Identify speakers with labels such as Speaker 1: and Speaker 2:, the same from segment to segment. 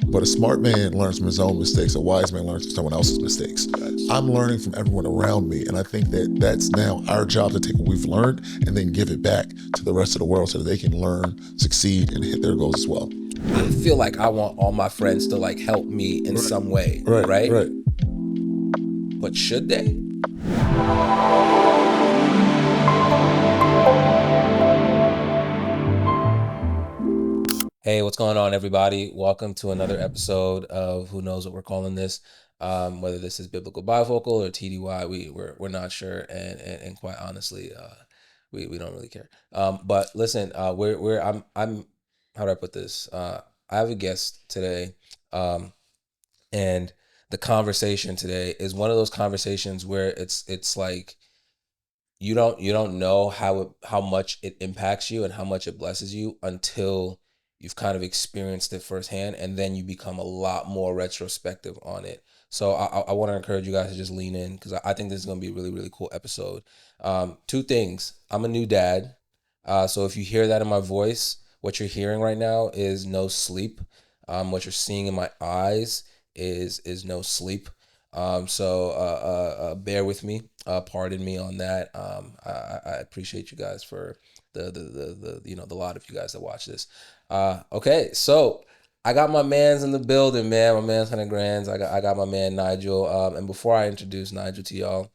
Speaker 1: But a smart man learns from his own mistakes. A wise man learns from someone else's mistakes. I'm learning from everyone around me, and I think that that's now our job to take what we've learned and then give it back to the rest of the world so that they can learn, succeed, and hit their goals as well.
Speaker 2: I feel like I want all my friends to like help me in some way, right?
Speaker 1: Right.
Speaker 2: But should they? Hey, what's going on, everybody? Welcome to another episode of Who Knows What We're Calling This. Whether this is biblical bifocal or TDY, we're not sure, and quite honestly, we don't really care. But listen, I'm how do I put this? I have a guest today, and the conversation today is one of those conversations where it's like you don't know how much it impacts you and how much it blesses you until you've kind of experienced it firsthand, and then you become a lot more retrospective on it. So I want to encourage you guys to just lean in, because I think this is going to be a really, really cool episode. Two things. I'm a new dad. So if you hear that in my voice, what you're hearing right now is no sleep. What you're seeing in my eyes is no sleep. So bear with me. Pardon me on that. I appreciate you guys for the lot of you guys that watch this. Okay, so I got my man's in the building, man. My man's 100 grands. I got my man Nigel. And before I introduce Nigel to y'all,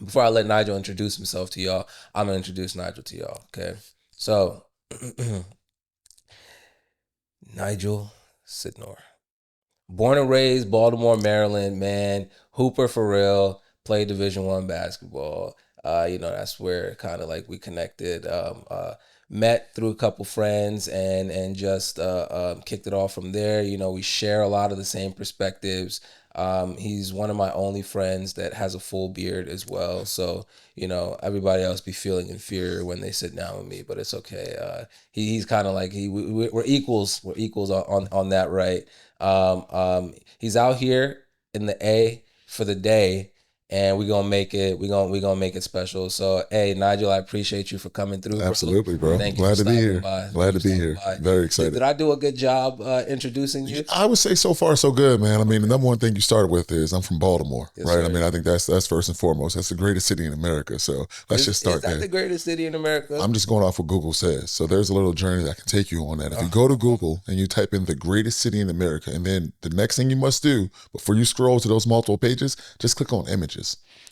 Speaker 2: before I let Nigel introduce himself to y'all, I'm gonna introduce Nigel to y'all. Okay, so Nigel Sydnor. Born and raised Baltimore, Maryland, man. Hooper for real. Played Division I basketball. That's where kind of like we connected. Met through a couple friends and just kicked it off from there. We share a lot of the same perspectives. He's one of my only friends that has a full beard as well. So, everybody else be feeling inferior when they sit down with me, but it's okay. He's kind of like we're equals. We're equals on that, right? He's out here in the A for the day, and we're gonna make it. We're gonna make it special. So, hey, Nigel, I appreciate you for coming through, bro.
Speaker 1: Absolutely, bro.
Speaker 2: Thank you
Speaker 1: Glad
Speaker 2: for
Speaker 1: to be
Speaker 2: stopping
Speaker 1: here.
Speaker 2: by.
Speaker 1: Glad to be here. Very excited.
Speaker 2: Did I do a good job introducing you?
Speaker 1: I would say so far so good, man. I mean, the number one thing you started with is I'm from Baltimore,
Speaker 2: Yes,
Speaker 1: right?
Speaker 2: sir.
Speaker 1: I mean, I think that's first and foremost. That's the greatest city in America. So let's just start
Speaker 2: Is that
Speaker 1: there.
Speaker 2: the greatest city in America?
Speaker 1: I'm just going off what Google says. So there's a little journey that I can take you on that. If you go to Google and you type in the greatest city in America, and then the next thing you must do before you scroll to those multiple pages, just click on images.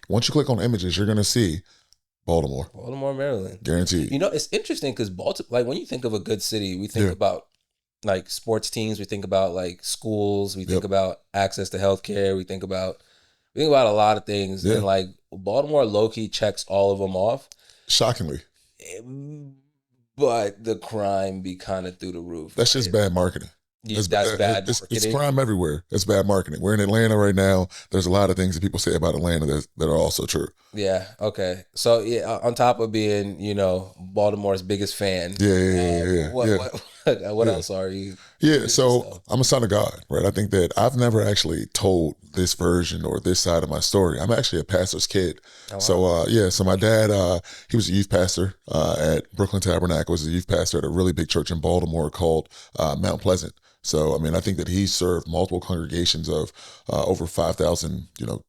Speaker 1: Once you click on images, you're going to see Baltimore.
Speaker 2: Baltimore, Maryland.
Speaker 1: Guaranteed.
Speaker 2: It's interesting because Baltimore, like when you think of a good city, we think
Speaker 1: Yeah.
Speaker 2: about like sports teams, we think about like schools, we think
Speaker 1: Yep.
Speaker 2: about access to healthcare, we think about a lot of things,
Speaker 1: Yeah.
Speaker 2: and like Baltimore low key checks all of them off,
Speaker 1: Shockingly.
Speaker 2: but the crime be kind of through the roof.
Speaker 1: That's just bad marketing.
Speaker 2: That's bad
Speaker 1: It's
Speaker 2: marketing.
Speaker 1: crime everywhere. It's bad marketing. We're in Atlanta right now. There's a lot of things that people say about Atlanta that are also true.
Speaker 2: Yeah. Okay. So yeah, on top of being, Baltimore's biggest fan.
Speaker 1: Yeah.
Speaker 2: What
Speaker 1: Yeah.
Speaker 2: else are you?
Speaker 1: Yeah, so I'm a son of God, right? I think that I've never actually told this version or this side of my story. I'm actually a pastor's kid.
Speaker 2: Oh, wow.
Speaker 1: So my dad, he was a youth pastor at Brooklyn Tabernacle, was a youth pastor at a really big church in Baltimore called Mount Pleasant. So, I mean, I think that he served multiple congregations of over 5,000,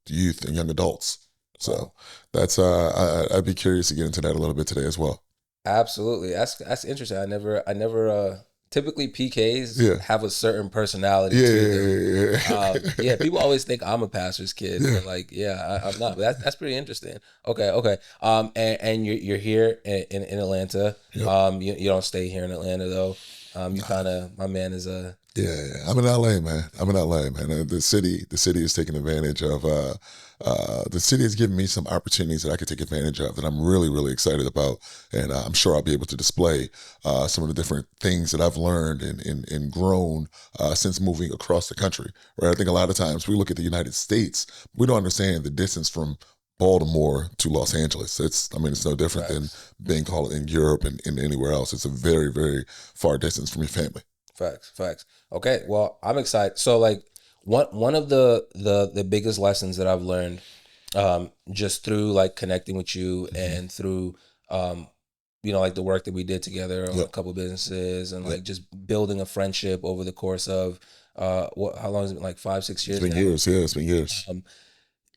Speaker 1: youth and young adults. So that's, I'd be curious to get into that a little bit today as well.
Speaker 2: Absolutely. That's interesting. I never typically PKs have a certain personality to them.
Speaker 1: Yeah.
Speaker 2: People always think I'm a pastor's kid.
Speaker 1: Yeah.
Speaker 2: But like, I'm not. But that's pretty interesting. Okay. And you're here in Atlanta.
Speaker 1: Yep.
Speaker 2: You don't stay here in Atlanta though. My man is a
Speaker 1: Yeah. I'm in LA, man. The city is taking advantage of, the city has given me some opportunities that I could take advantage of that I'm really, really excited about. And I'm sure I'll be able to display some of the different things that I've learned and grown since moving across the country, right? I think a lot of times we look at the United States, we don't understand the distance from Baltimore to Los Angeles. It's no different than being called in Europe and anywhere else. It's a very, very far distance from your family.
Speaker 2: Facts. Okay, well, I'm excited. So like one of the biggest lessons that I've learned just through like connecting with you and through like the work that we did together on a couple businesses and like just building a friendship over the course of how long has it been? Like 5, 6
Speaker 1: It's
Speaker 2: years
Speaker 1: been
Speaker 2: now.
Speaker 1: years. Yeah, it's been years.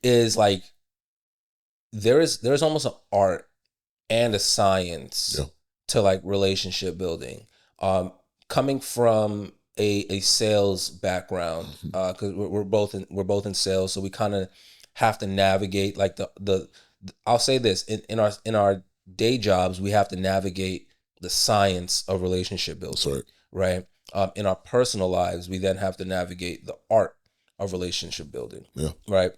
Speaker 2: Is like there's almost an art and a science
Speaker 1: Yeah.
Speaker 2: to like relationship building. Coming from a sales background,
Speaker 1: Mhm.
Speaker 2: because we're both in sales, so we kind of have to navigate like I'll say this in our day jobs, we have to navigate the science of relationship
Speaker 1: That's
Speaker 2: building,
Speaker 1: right.
Speaker 2: right? In our personal lives, we then have to navigate the art of relationship building,
Speaker 1: Yeah.
Speaker 2: right?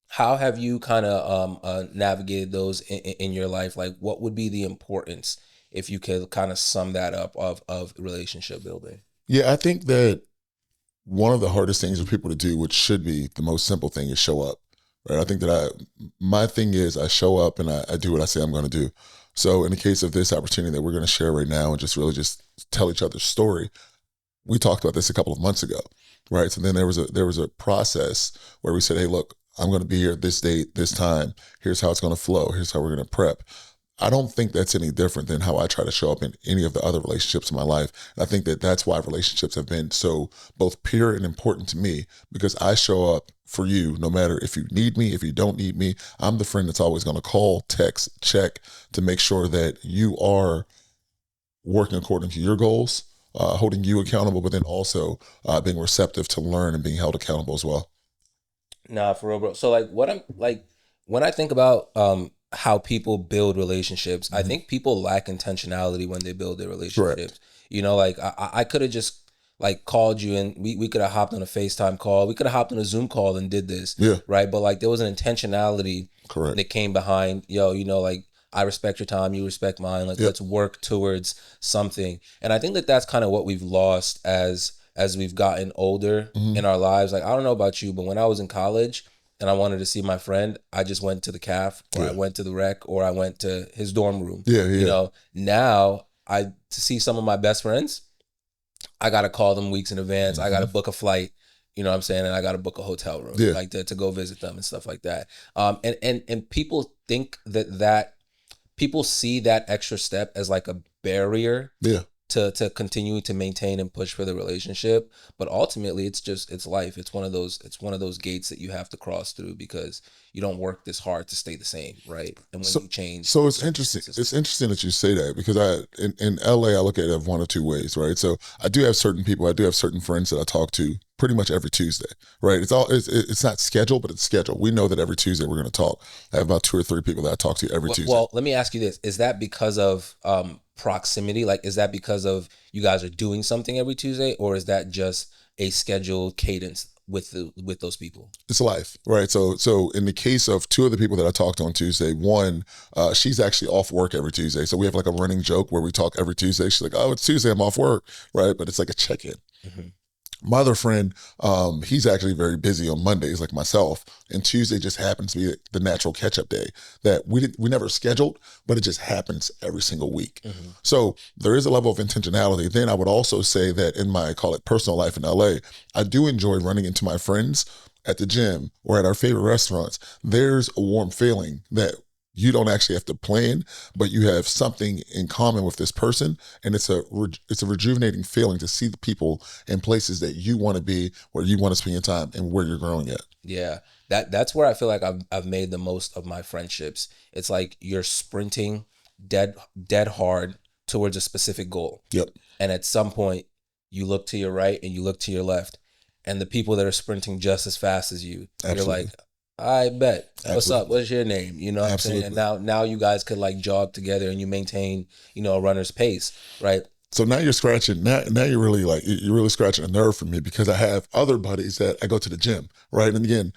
Speaker 2: How have you kind of navigated those in your life? Like, what would be the importance if you could kind of sum that up of relationship building?
Speaker 1: Yeah, I think that one of the hardest things for people to do, which should be the most simple thing, is show up. Right. I think that my thing is I show up and I do what I say I'm going to do. So in the case of this opportunity that we're going to share right now and just really just tell each other's story, we talked about this a couple of months ago, right? So then there was a process where we said, hey, look, I'm going to be here this date, this time. Here's how it's going to flow. Here's how we're going to prep. I don't think that's any different than how I try to show up in any of the other relationships in my life. And I think that that's why relationships have been so both pure and important to me, because I show up for you no matter if you need me, if you don't need me. I'm the friend that's always going to call, text, check to make sure that you are working according to your goals, holding you accountable, but then also being receptive to learn and being held accountable as well.
Speaker 2: Nah, for real, bro. So like what I'm like when I think about how people build relationships, I
Speaker 1: Mm-hmm.
Speaker 2: think people lack intentionality when they build their
Speaker 1: Correct.
Speaker 2: relationships. You know, like I could have just like called you and we could have hopped on a FaceTime call. We could have hopped on a Zoom call and did this,
Speaker 1: Yeah.
Speaker 2: right? But like there was an intentionality
Speaker 1: Correct.
Speaker 2: that came behind, yo, like I respect your time, you respect mine. Like
Speaker 1: Yep.
Speaker 2: let's work towards something. And I think that that's kind of what we've lost as we've gotten older
Speaker 1: Mm-hmm.
Speaker 2: in our lives. Like I don't know about you, but when I was in college and I wanted to see my friend, I just went to the caf or I
Speaker 1: Yeah.
Speaker 2: went to the rec or I went to his dorm room.
Speaker 1: Yeah. Yeah.
Speaker 2: Now I to see some of my best friends, I gotta call them weeks in advance. I
Speaker 1: Mm-hmm.
Speaker 2: gotta book a flight. You know what I'm saying? And I gotta book a hotel room,
Speaker 1: Yeah.
Speaker 2: like to go visit them and stuff like that. And people think that people see that extra step as like a barrier
Speaker 1: Yeah.
Speaker 2: to continue to maintain and push for the relationship, but ultimately it's life. It's one of those gates that you have to cross through because you don't work this hard to stay the same, right? And when
Speaker 1: So,
Speaker 2: you change,
Speaker 1: so
Speaker 2: you
Speaker 1: it's
Speaker 2: change
Speaker 1: interesting. It's
Speaker 2: consistently.
Speaker 1: interesting that you say that because in LA I look at it one of two ways, right? So I do have certain people, I do have certain friends that I talk to pretty much every Tuesday, right? It's not scheduled, but it's scheduled. We know that every Tuesday we're going to talk. I have about 2 or 3 people that I talk to every Tuesday.
Speaker 2: Well, let me ask you this: is that because of proximity? Like, is that because of you guys are doing something every Tuesday, or is that just a scheduled cadence with those people?
Speaker 1: It's life, right? So in the case of 2 of the people that I talked on Tuesday, one, she's actually off work every Tuesday. So we have like a running joke where we talk every Tuesday. She's like, "Oh, it's Tuesday, I'm off work," right? But it's like a check-in.
Speaker 2: Mhm.
Speaker 1: My other friend, he's actually very busy on Mondays, like myself, and Tuesday just happens to be the natural catch-up day that we never scheduled, but it just happens every single week.
Speaker 2: Mhm.
Speaker 1: So there is a level of intentionality. Then I would also say that in my call it personal life in LA, I do enjoy running into my friends at the gym or at our favorite restaurants. There's a warm feeling that you don't actually have to plan, but you have something in common with this person, and it's a rejuvenating feeling to see the people and places that you want to be, where you want to spend your time, and where you're growing at.
Speaker 2: Yeah, that's where I feel like I've made the most of my friendships. It's like you're sprinting dead hard towards a specific goal.
Speaker 1: Yep,
Speaker 2: And at some point, you look to your right and you look to your left, and the people that are sprinting just as fast as you, you're like,
Speaker 1: absolutely,
Speaker 2: I bet. What's up?
Speaker 1: absolutely,
Speaker 2: What's your name? You know what I'm saying? And
Speaker 1: absolutely.
Speaker 2: now you guys could like jog together and you maintain, a runner's pace, right?
Speaker 1: So now you're scratching. Now you're really like you're really scratching a nerve for me because I have other buddies that I go to the gym, right? And again,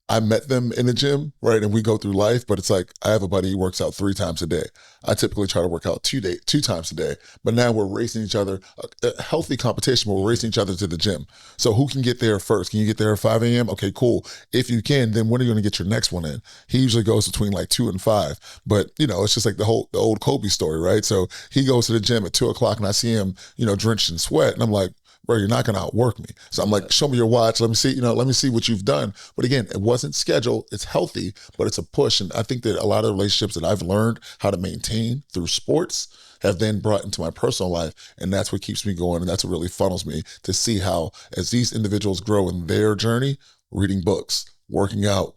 Speaker 1: I met them in the gym, right? And we go through life, but it's like I have a buddy who works out 3 times a day. I typically try to work out 2 times a day, but now we're racing each other, a healthy competition, but we're racing each other to the gym. So who can get there first? Can you get there at 5 a.m.? Okay, cool. If you can, then when are you going to get your next one in? He usually goes between like 2 and 5, but it's just like the old Kobe story, right? So he goes to the gym at 2 o'clock and I see him, drenched in sweat. And I'm like, bro, you're not going to outwork me. So I'm like, show me your watch. Let me see, let me see what you've done. But again, it wasn't scheduled. It's healthy, but it's a push. And I think that a lot of relationships that I've learned how to maintain through sports have then brought into my personal life. And that's what keeps me going. And that's what really funnels me to see how, as these individuals grow in their journey, reading books, working out,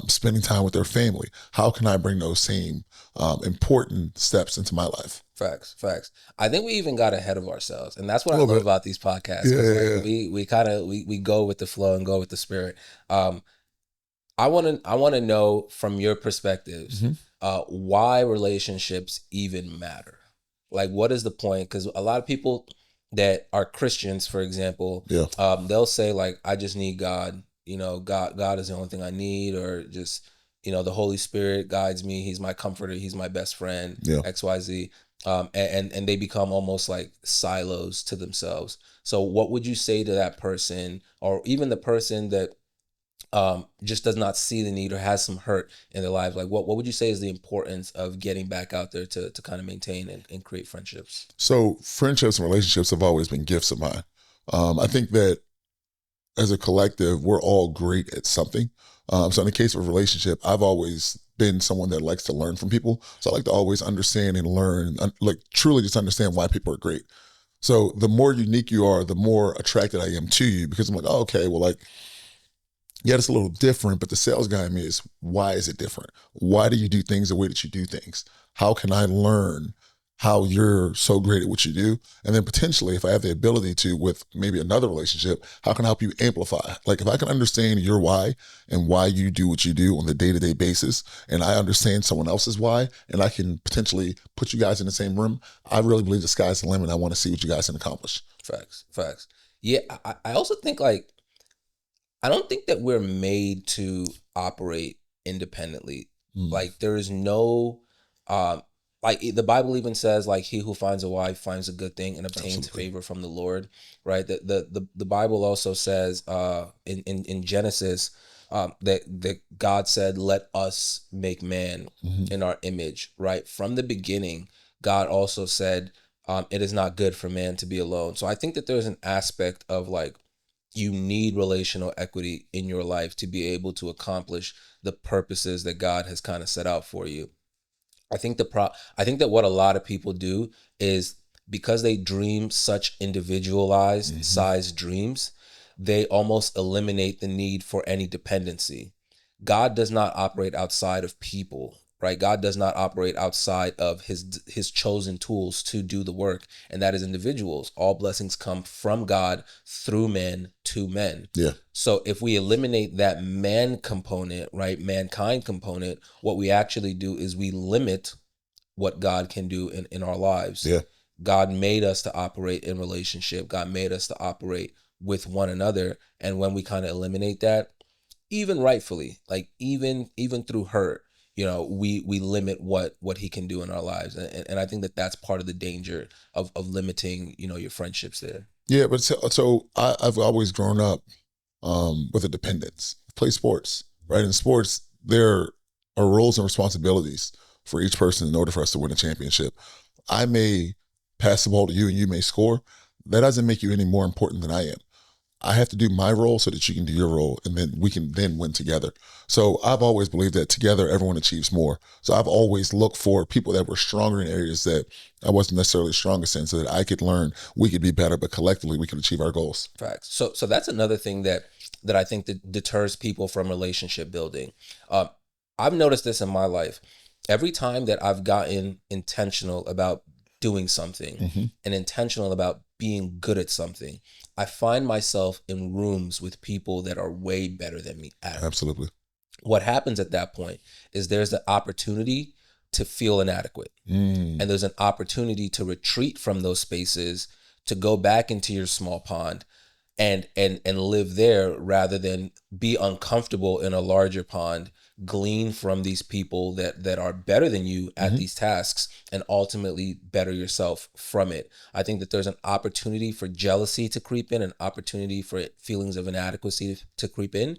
Speaker 1: spending time with their family, how can I bring those same important steps into my life?
Speaker 2: Facts, facts. I think we even got ahead of ourselves, and that's what
Speaker 1: A
Speaker 2: I
Speaker 1: little
Speaker 2: love
Speaker 1: bit.
Speaker 2: about these podcasts,
Speaker 1: Yeah,
Speaker 2: because
Speaker 1: yeah,
Speaker 2: like
Speaker 1: yeah.
Speaker 2: we kind of we go with the flow and go with the spirit. Um, I want to know from your perspectives,
Speaker 1: Hmm.
Speaker 2: why relationships even matter. Like, what is the point? Because a lot of people that are Christians, for example,
Speaker 1: Yeah,
Speaker 2: they'll say like, "I just need God." God is the only thing I need, or just the Holy Spirit guides me. He's my comforter. He's my best friend.
Speaker 1: yeah.
Speaker 2: XYZ. And they become almost like silos to themselves. So, what would you say to that person, or even the person that just does not see the need or has some hurt in their lives? Like, what would you say is the importance of getting back out there to kind of maintain and create friendships?
Speaker 1: So friendships and relationships have always been gifts of mine. I think that as a collective, we're all great at something. So in the case of a relationship, I've always been someone that likes to learn from people. So I like to always understand and learn, like truly just understand why people are great. So the more unique you are, the more attracted I am to you, because I'm like, oh, okay, well, like, yeah, it's a little different, but the sales guy in me is, why is it different? Why do you do things the way that you do things? How can I learn how you're so great at what you do? And then potentially, if I have the ability to, with maybe another relationship, how can I help you amplify? Like, if I can understand your why and why you do what you do on the day-to-day basis, and I understand someone else's why, and I can potentially put you guys in the same room, I really believe the sky's the limit. I want to see what you guys can accomplish.
Speaker 2: Facts, facts. Yeah, I also think like, I don't think that we're made to operate independently.
Speaker 1: Mm,
Speaker 2: Like, there is no, um, like the Bible even says, like, he who finds a wife finds a good thing and obtains
Speaker 1: absolutely.
Speaker 2: favor from the Lord, right? The Bible also says, in Genesis, that God said, "Let us make man
Speaker 1: Hmm.
Speaker 2: in our image," right? From the beginning, God also said, "It is not good for man to be alone." So I think that there's an aspect of like, you need relational equity in your life to be able to accomplish the purposes that God has kind of set out for you. I think that what a lot of people do is, because they dream such individualized
Speaker 1: Hmm.
Speaker 2: size dreams, they almost eliminate the need for any dependency. God does not operate outside of people, right? God does not operate outside of his chosen tools to do the work, and that is individuals. All blessings come from God through men to men.
Speaker 1: Yeah,
Speaker 2: So if we eliminate that man component, right, mankind component, what we actually do is we limit what God can do in our lives.
Speaker 1: yeah.
Speaker 2: God made us to operate in relationship. God made us to operate with one another. And when we kind of eliminate that, even rightfully, like even through hurt, we limit what he can do in our lives. And I think that that's part of the danger of limiting, your friendships there.
Speaker 1: Yeah, but I've always grown up with a dependence. Play sports, right? In sports, there are roles and responsibilities for each person in order for us to win a championship. I may pass the ball to you and you may score. That doesn't make you any more important than I am. I have to do my role so that you can do your role, and then we can then win together. So I've always believed that together everyone achieves more. So I've always looked for people that were stronger in areas that I wasn't necessarily strongest in, so that I could learn, we could be better, but collectively we could achieve our goals.
Speaker 2: Facts. So that's another thing that I think that deters people from relationship building. Uh, I've noticed this in my life. Every time that I've gotten intentional about doing something
Speaker 1: Hmm.
Speaker 2: and intentional about being good at something, I find myself in rooms with people that are way better than me at it.
Speaker 1: Absolutely.
Speaker 2: What happens at that point is there's the opportunity to feel inadequate,
Speaker 1: Mm.
Speaker 2: and there's an opportunity to retreat from those spaces, to go back into your small pond and live there, rather than be uncomfortable in a larger pond, glean from these people that are better than you at
Speaker 1: Hmm.
Speaker 2: these tasks, and ultimately better yourself from it. I think that there's an opportunity for jealousy to creep in, an opportunity for feelings of inadequacy to creep in.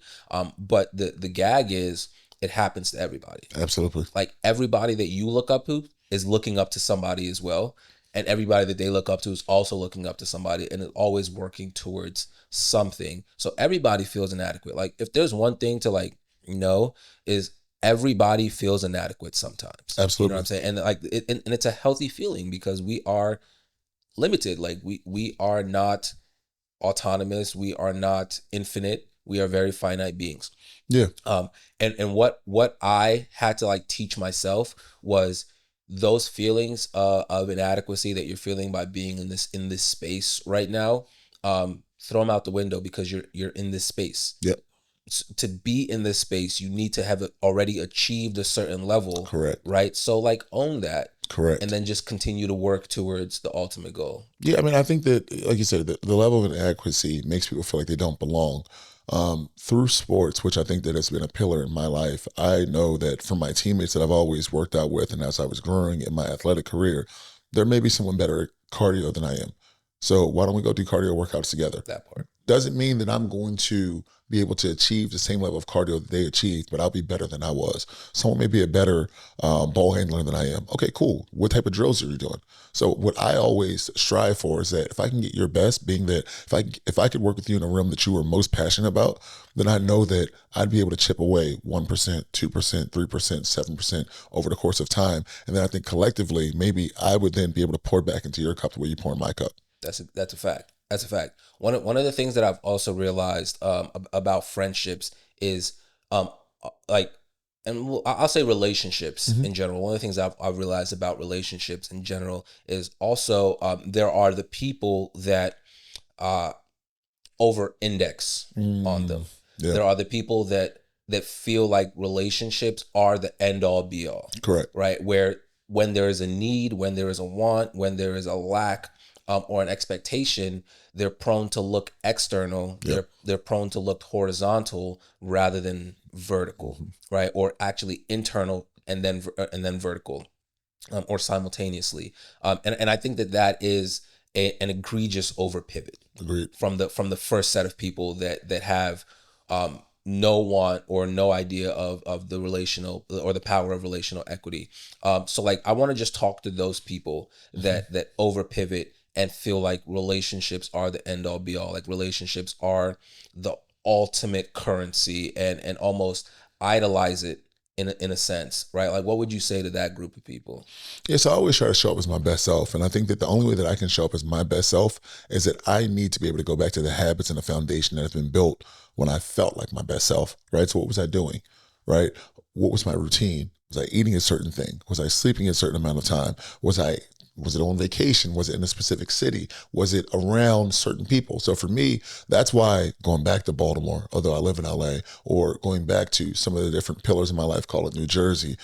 Speaker 2: But the gag is, it happens to everybody.
Speaker 1: Absolutely.
Speaker 2: Like, everybody that you look up to is looking up to somebody as well, and everybody that they look up to is also looking up to somebody, and is always working towards something. So everybody feels inadequate. Like, if there's one thing to like know, is everybody feels inadequate sometimes. You know what
Speaker 1: Absolutely.
Speaker 2: I'm saying? And like and it's a healthy feeling because we are limited. Like we are not autonomous, we are not infinite, we are very finite beings.
Speaker 1: Yeah.
Speaker 2: um and what I had to like teach myself was those feelings of inadequacy that you're feeling by being in this space right now, throw them out the window because you're in this space.
Speaker 1: Yep.
Speaker 2: To be in this space you need to have already achieved a certain level,
Speaker 1: Correct.
Speaker 2: right? So like own that,
Speaker 1: Correct.
Speaker 2: and then just continue to work towards the ultimate goal.
Speaker 1: Yeah, I mean, I think that, like you said, the level of inadequacy makes people feel like they don't belong. Through sports, which I think that has been a pillar in my life, I know that from my teammates that I've always worked out with, and as I was growing in my athletic career, there may be someone better at cardio than I am. So why don't we go do cardio workouts together?
Speaker 2: That part.
Speaker 1: Doesn't mean that I'm going to be able to achieve the same level of cardio that they achieved, but I'll be better than I was. Someone may be a better ball handler than I am. Okay, cool. What type of drills are you doing? So what I always strive for is that if I can get your best, being that if I could work with you in a realm that you were most passionate about, then I know that I'd be able to chip away 1%, 2%, 3%, 7% over the course of time. And then I think collectively, maybe I would then be able to pour back into your cup the way you pour in my cup.
Speaker 2: That's a fact. That's a fact. One of the things that I've also realized about friendships is like, and I'll say relationships
Speaker 1: Mm-hmm.
Speaker 2: in general. One of the things I've realized about relationships in general is also there are the people that uh, over index on them.
Speaker 1: Yeah,
Speaker 2: There are the people that feel like relationships are the end all be all,
Speaker 1: correct.
Speaker 2: right? Where when there is a need, when there is a want, when there is a lack, or an expectation, they're prone to look external.
Speaker 1: Yep.
Speaker 2: They're prone to look horizontal rather than vertical, right? Or actually internal and then vertical, or simultaneously. And I think that is an egregious over pivot
Speaker 1: Agreed.
Speaker 2: from the first set of people that have no want or no idea of the relational or the power of relational equity. So like I want to just talk to those people that over pivot and feel like relationships are the end all be all, like relationships are the ultimate currency, and almost idolize it in a sense, right? Like what would you say to that group of people?
Speaker 1: Yeah, so I always try to show up as my best self. And I think that the only way that I can show up as my best self is that I need to be able to go back to the habits and the foundation that has been built when I felt like my best self, right? So what was I doing, right? What was my routine? Was I eating a certain thing? Was I sleeping a certain amount of time? Was it on vacation? Was it in a specific city? Was it around certain people? So for me, that's why going back to Baltimore, although I live in LA, or going back to some of the different pillars in my life, call it New Jersey,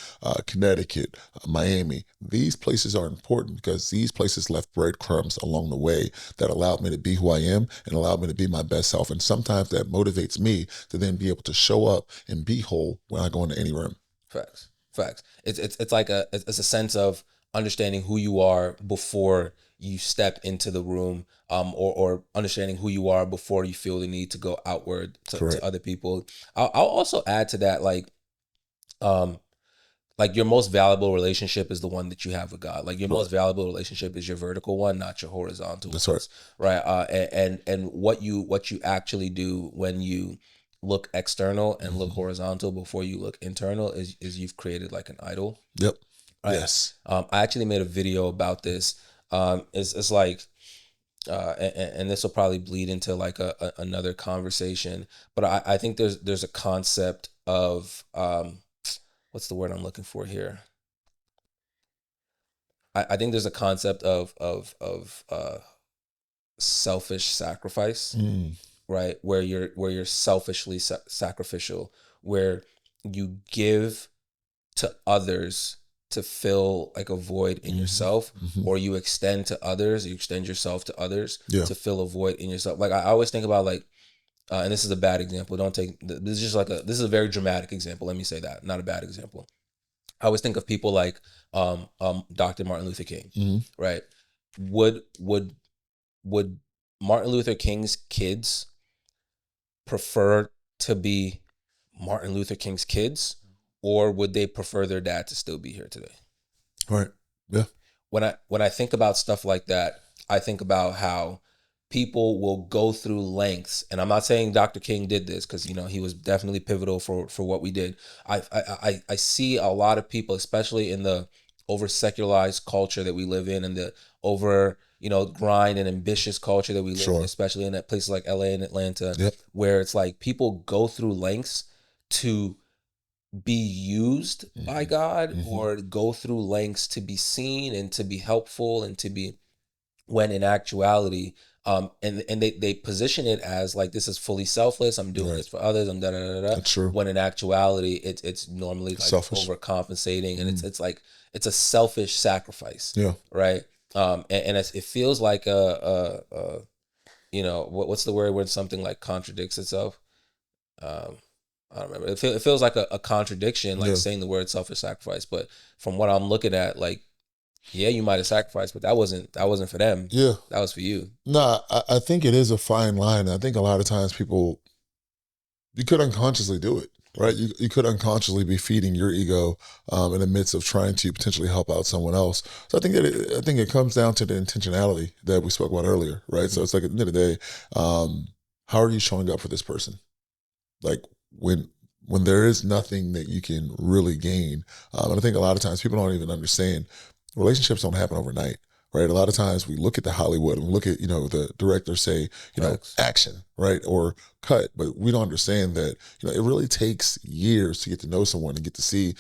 Speaker 1: Connecticut, Miami, these places are important because these places left breadcrumbs along the way that allowed me to be who I am and allowed me to be my best self. And sometimes that motivates me to then be able to show up and be whole when I go into any room.
Speaker 2: Facts. Facts. It's like it's a sense of understanding who you are before you step into the room, or understanding who you are before you feel the need to go outward to
Speaker 1: Correct.
Speaker 2: other people. I'll also add to that, um, like your most valuable relationship is the one that you have with God. Like your most valuable relationship is your vertical one, not your horizontal
Speaker 1: That's right.
Speaker 2: ones, right? And what you actually do when you look external and look
Speaker 1: Mm-hmm.
Speaker 2: horizontal before you look internal is you've created like an idol,
Speaker 1: Yep.
Speaker 2: right?
Speaker 1: Yes.
Speaker 2: I actually made a video about this. It's like, and this will probably bleed into like another conversation, but I think there's a concept of what's the word I'm looking for here? I think there's a concept of selfish sacrifice,
Speaker 1: Mm.
Speaker 2: right? Where you're selfishly sacrificial, where you give to others to fill like a void in
Speaker 1: Mm-hmm.
Speaker 2: yourself,
Speaker 1: Mm-hmm.
Speaker 2: or you extend to others, you extend yourself to others
Speaker 1: Yeah.
Speaker 2: to fill a void in yourself. Like I always think about like, and this is a bad example. Don't take this is just like this is a very dramatic example. Let me say that, not a bad example. I always think of people like Dr. Martin Luther King,
Speaker 1: Mm-hmm.
Speaker 2: right? Would would would Martin Luther King's kids prefer to be Martin Luther King's kids, or would they prefer their dad to still be here today?
Speaker 1: Right. Yeah.
Speaker 2: When I think about stuff like that, I think about how people will go through lengths, and I'm not saying Dr. King did this, because he was definitely pivotal for what we did. I see a lot of people, especially in the over secularized culture that we live in, and the over grind and ambitious culture that we live in,
Speaker 1: Sure.
Speaker 2: especially in places like LA and Atlanta,
Speaker 1: Yep.
Speaker 2: where it's like people go through lengths to be used by God, or go through lengths to be seen and to be helpful and to be, when in actuality, and they position it as like, this is fully selfless, I'm doing
Speaker 1: Right.
Speaker 2: this for others, I'm da da da da.
Speaker 1: That's true.
Speaker 2: When in actuality, it's normally like
Speaker 1: Selfish.
Speaker 2: overcompensating, and it's like it's a selfish sacrifice.
Speaker 1: Yeah.
Speaker 2: Right. And it feels like what's the word when something like contradicts itself? I don't remember. It feels like a contradiction, like
Speaker 1: Yeah.
Speaker 2: saying the word selfish sacrifice. But from what I'm looking at, like, yeah, you might have sacrificed, but that wasn't for them.
Speaker 1: Yeah.
Speaker 2: That was for you.
Speaker 1: No, I think it is a fine line. I think a lot of times people, you could unconsciously do it, right? You could unconsciously be feeding your ego in the midst of trying to potentially help out someone else. So I think it comes down to the intentionality that we spoke about earlier, right? So it's like, at the end of the day, how are you showing up for this person? Like, when there is nothing that you can really gain, and I think a lot of times people don't even understand, relationships don't happen overnight, right? A lot of times we look at the Hollywood and we look at the director say
Speaker 2: Facts.
Speaker 1: action, right, or cut, but we don't understand that it really takes years to get to know someone and get to see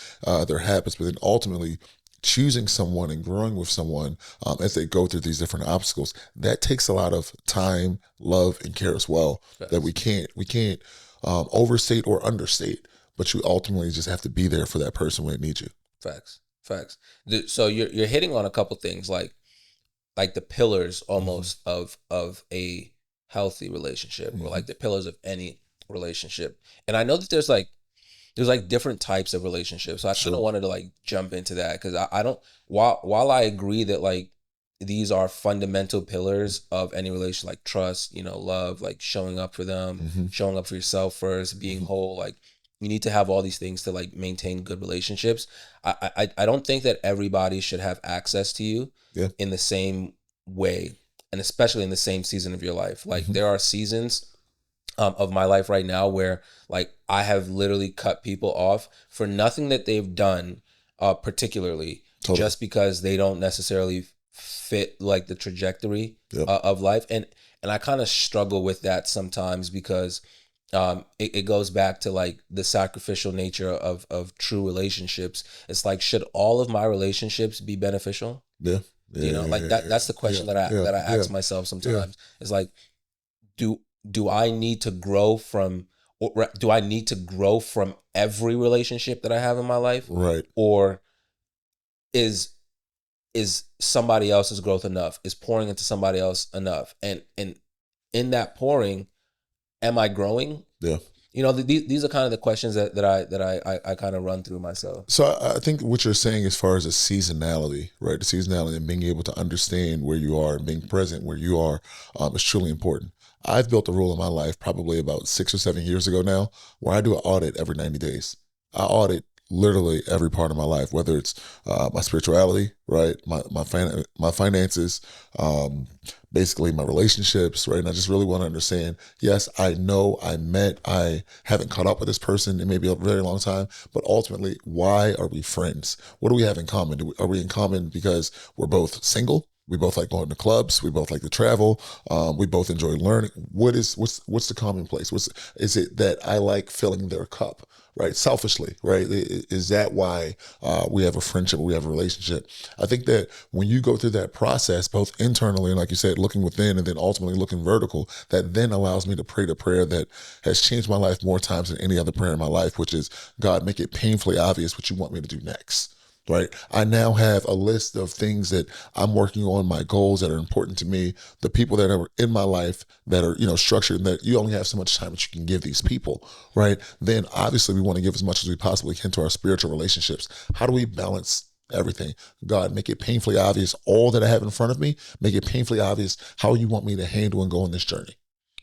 Speaker 1: their habits, but then ultimately choosing someone and growing with someone as they go through these different obstacles, that takes a lot of time, love, and care as well.
Speaker 2: Facts.
Speaker 1: That we can't overstate or understate, but you ultimately just have to be there for that person when it needs you.
Speaker 2: Facts. So you're hitting on a couple things, like the pillars almost of a healthy relationship, or like the pillars of any relationship. And I know that there's different types of relationships. So I kind of wanted to like jump into that, because I don't, while I agree that like these are fundamental pillars of any relationship, like trust, love, like showing up for them, showing up for yourself first, being whole, like you need to have all these things to like maintain good relationships. I don't think that everybody should have access to you in the same way, and especially in the same season of your life. Like there are seasons of my life right now where like I have literally cut people off for nothing that they've done particularly, just because they don't necessarily fit like the trajectory of life. And I kind of struggle with that sometimes, because it goes back to like the sacrificial nature of true relationships. It's like, should all of my relationships be beneficial? That's the question that I ask myself sometimes. It's like, do I need to grow from, or do I need to grow from every relationship that I have in my life?
Speaker 1: Right.
Speaker 2: Or is somebody else's growth enough? Is pouring into somebody else enough? And in that pouring, am I growing?
Speaker 1: Yeah.
Speaker 2: These are kind of the questions that I kind of run through myself.
Speaker 1: So I think what you're saying as far as the seasonality, right? The seasonality and being able to understand where you are and being present where you are is truly important. I've built a rule in my life probably about 6 or 7 years ago now, where I do an audit every 90 days. I audit literally every part of my life, whether it's my spirituality, right, my finances, basically my relationships, right. And I just really want to understand. Yes, I know I haven't caught up with this person in maybe a very long time, but ultimately, why are we friends? What do we have in common? Are we in common because we're both single? We both like going to clubs. We both like to travel. We both enjoy learning. What's the commonplace? Is it that I like filling their cup, right? Selfishly, right? Is that why we have a friendship? We have a relationship? I think that when you go through that process, both internally and, like you said, looking within, and then ultimately looking vertical, that then allows me to pray the prayer that has changed my life more times than any other prayer in my life, which is, God, make it painfully obvious what you want me to do next. Right. I now have a list of things that I'm working on, my goals that are important to me, the people that are in my life that are, structured, and that you only have so much time that you can give these people. Right. Then obviously we want to give as much as we possibly can to our spiritual relationships. How do we balance everything? God, make it painfully obvious all that I have in front of me. Make it painfully obvious how you want me to handle and go on this journey.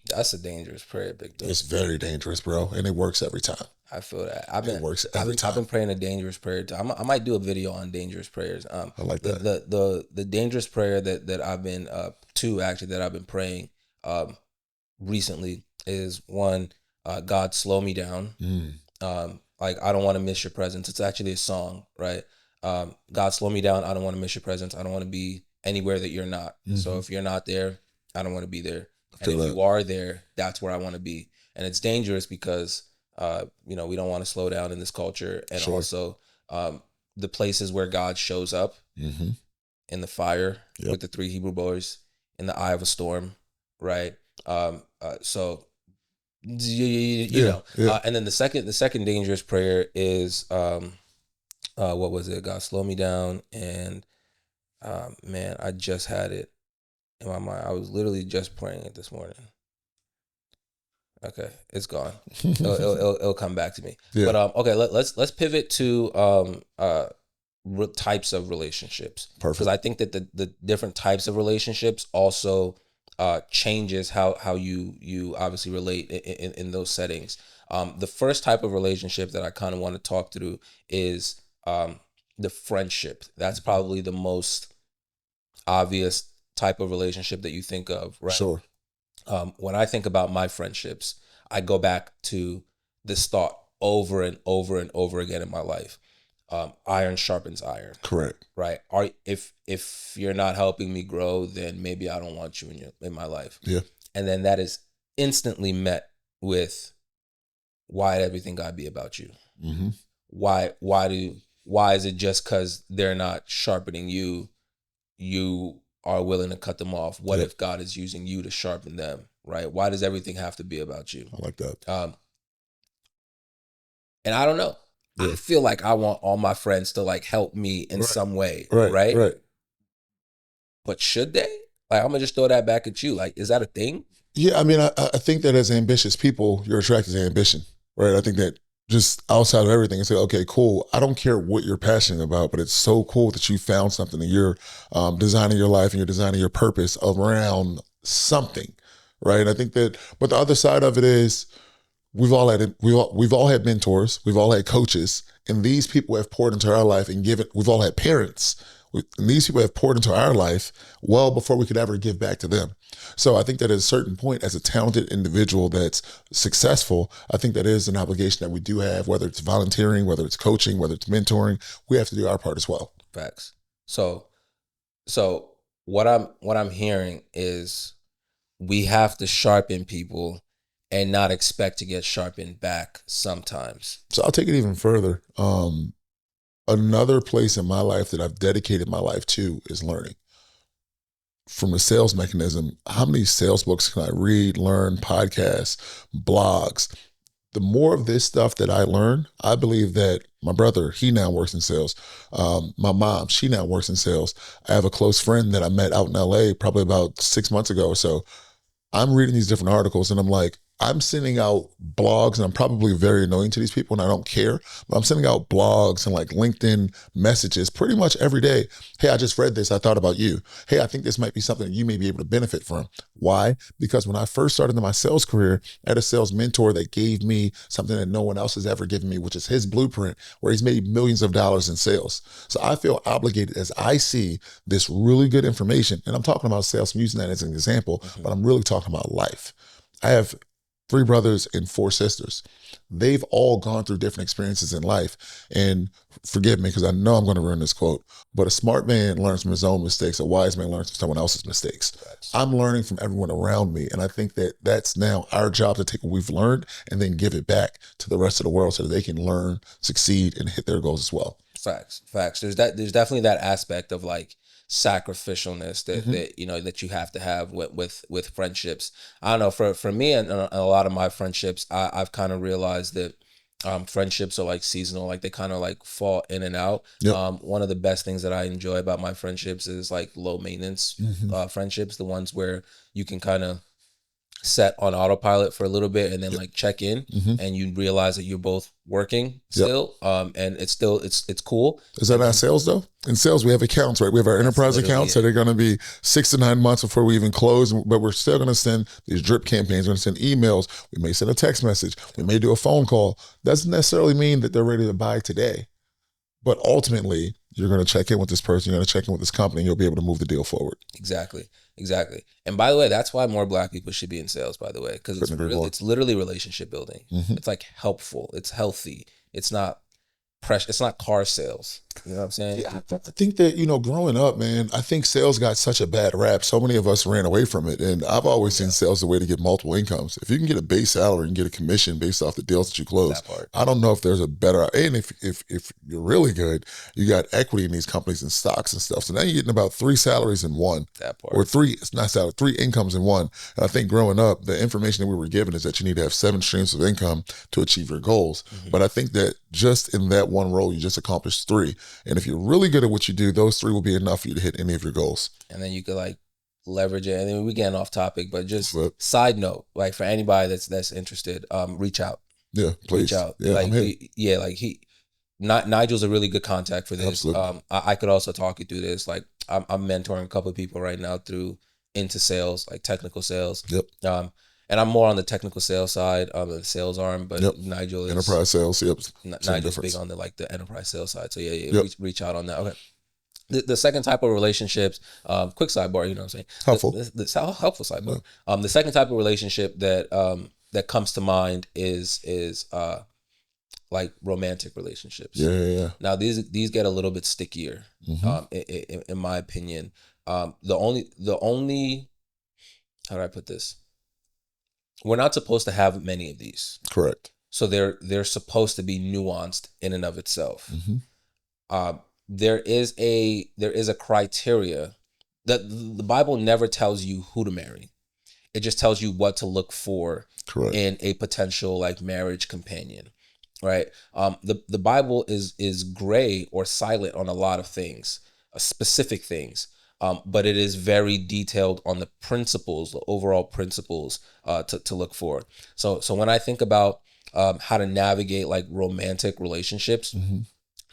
Speaker 2: That's a dangerous prayer, big dog.
Speaker 1: It's very dangerous, bro. And it works every time.
Speaker 2: I feel that.
Speaker 1: It works every time.
Speaker 2: I've been praying a dangerous prayer too. I might do a video on dangerous prayers.
Speaker 1: I like that.
Speaker 2: The dangerous prayer that I've been that I've been praying recently is one, God slow me down. Like, I don't want to miss your presence. It's actually a song, right? God slow me down. I don't want to miss your presence. I don't want to be anywhere that you're not. So if you're not there, I don't want to be there. And if you are there, that's where I want to be. And it's dangerous because we don't want to slow down in this culture. And also the places where God shows up in the fire with the 3 Hebrew boys, in the eye of a storm, right? So you know. And then the second dangerous prayer is what was it? God slow me down, and man, I just had it in my mind. I was literally just praying it this morning. Okay, it's gone. It'll come back to me.
Speaker 1: Yeah.
Speaker 2: But okay, let's pivot to types of relationships.
Speaker 1: Perfect.
Speaker 2: Because I think that the different types of relationships also changes how you obviously relate in those settings. The first type of relationship that I kind of want to talk through is the friendship. That's probably the most obvious type of relationship that you think of, right?
Speaker 1: Sure.
Speaker 2: When I think about my friendships, I go back to this thought over and over and over again in my life. Iron sharpens iron.
Speaker 1: Correct.
Speaker 2: Right? If you're not helping me grow, then maybe I don't want you in my life.
Speaker 1: Yeah.
Speaker 2: And then that is instantly met with, why everything gotta be about you? Why is it just because they're not sharpening you are willing to cut them off? What if God is using you to sharpen them, right? Why does everything have to be about you?
Speaker 1: I like that.
Speaker 2: And I don't know. I feel like I want all my friends to like help me in some way, right? But should they? Like, I'm gonna just throw that back at you. Like, is that a thing?
Speaker 1: Yeah, I mean, I think that as ambitious people, you're attracted to ambition, right? I think that just outside of everything, and say, okay, cool. I don't care what you're passionate about, but it's so cool that you found something and you're designing your life and you're designing your purpose around something, right? And I think that, but the other side of it is, we've all had mentors, we've all had coaches, and these people have poured into our life and given. We've all had parents, and these people have poured into our life well before we could ever give back to them. So I think that at a certain point, as a talented individual that's successful, I think that is an obligation that we do have, whether it's volunteering, whether it's coaching, whether it's mentoring, we have to do our part as well.
Speaker 2: Facts. So what I'm hearing is, we have to sharpen people and not expect to get sharpened back sometimes.
Speaker 1: So I'll take it even further. Another place in my life that I've dedicated my life to is learning. From the sales mechanism, how many sales books can I read, learn, podcasts, blogs? The more of this stuff that I learn, I believe that my brother, he now works in sales. My mom, she now works in sales. I have a close friend that I met out in LA probably about 6 months ago or so. I'm reading these different articles and I'm like, I'm sending out blogs, and I'm probably very annoying to these people and I don't care, but I'm sending out blogs and like LinkedIn messages pretty much every day. Hey, I just read this. I thought about you. Hey, I think this might be something that you may be able to benefit from. Why? Because when I first started in my sales career, I had a sales mentor that gave me something that no one else has ever given me, which is his blueprint, where he's made millions of dollars in sales. So I feel obligated, as I see this really good information, and I'm talking about sales, I'm using that as an example, but I'm really talking about life. I have 3 brothers and 4 sisters. They've all gone through different experiences in life. And forgive me, because I know I'm going to ruin this quote, but a smart man learns from his own mistakes. A wise man learns from someone else's mistakes. I'm learning from everyone around me. And I think that that's now our job, to take what we've learned and then give it back to the rest of the world so that they can learn, succeed, and hit their goals as well.
Speaker 2: Facts. There's definitely that aspect of like sacrificialness that you have to have with friendships. I don't know, for me and a lot of my friendships, I've kind of realized that friendships are like seasonal, like they kind of like fall in and out. One of the best things that I enjoy about my friendships is like low maintenance friendships, the ones where you can kind of set on autopilot for a little bit and then like check in and you realize that you're both working still and it's cool.
Speaker 1: Is that not sales though? In sales we have accounts, right? We have our enterprise accounts that are going to be 6 to 9 months before we even close, but we're still going to send these drip campaigns. We're going to send emails. We may send a text message. We may do a phone call. Doesn't necessarily mean that they're ready to buy today, but ultimately you're going to check in with this person, you're going to check in with this company, and you'll be able to move the deal forward.
Speaker 2: Exactly. Exactly. And by the way, that's why more Black people should be in sales, by the way, because
Speaker 1: Couldn't agree more.
Speaker 2: it's literally relationship building.
Speaker 1: Hmm.
Speaker 2: It's like helpful. It's healthy. It's not pressure. It's not car sales. You know what I'm saying?
Speaker 1: Yeah, I think that, growing up, man, I think sales got such a bad rap. So many of us ran away from it. And I've always seen
Speaker 2: Yeah,
Speaker 1: sales a way to get multiple incomes. If you can get a base salary and get a commission based off the deals that you close,
Speaker 2: that part.
Speaker 1: I don't know if there's a better, and if you're really good, you got equity in these companies and stocks and stuff. So now you're getting about 3 salaries in one.
Speaker 2: That
Speaker 1: Or
Speaker 2: part.
Speaker 1: three, it's not salary, 3 incomes in one. And I think growing up, the information that we were given is that you need to have 7 streams of income to achieve your goals.
Speaker 2: Hmm.
Speaker 1: But I think that just in that one role, you just accomplished 3. And if you're really good at what you do, those 3 will be enough for you to hit any of your goals.
Speaker 2: And then you could like leverage it. And then we getting off topic, but just
Speaker 1: But
Speaker 2: side note, like for anybody that's interested, reach out.
Speaker 1: yeah,
Speaker 2: Reach
Speaker 1: please.
Speaker 2: out.
Speaker 1: Yeah,
Speaker 2: Like
Speaker 1: I'm here.
Speaker 2: yeah, like Nigel's a really good contact for this.
Speaker 1: Absolutely.
Speaker 2: I could also talk you through this. Like I'm mentoring a couple of people right now through into sales, like technical sales.
Speaker 1: Yep.
Speaker 2: And I'm more on the technical sales side, the sales arm, but
Speaker 1: Yep.
Speaker 2: Nigel is
Speaker 1: Enterprise sales. Yep. Same
Speaker 2: Nigel's big
Speaker 1: difference.
Speaker 2: on the like the enterprise sales side. So yeah,
Speaker 1: Yep.
Speaker 2: reach out on that. Okay. The second type of relationships, quick sidebar, you know what I'm saying?
Speaker 1: Helpful.
Speaker 2: The helpful sidebar. The second type of relationship that comes to mind is like romantic relationships.
Speaker 1: Yeah.
Speaker 2: Now these get a little bit stickier,
Speaker 1: Hmm.
Speaker 2: in my opinion. The only how do I put this? We're not supposed to have many of these,
Speaker 1: Correct.
Speaker 2: so they're supposed to be nuanced in and of itself.
Speaker 1: Hmm.
Speaker 2: There is a criteria that the Bible never tells you who to marry. It just tells you what to look for
Speaker 1: Correct.
Speaker 2: in a potential like marriage companion, right? The Bible is gray or silent on a lot of things, specific things, but it is very detailed on the principles, the overall principles to look for. So when I think about how to navigate like romantic relationships,
Speaker 1: Hmm.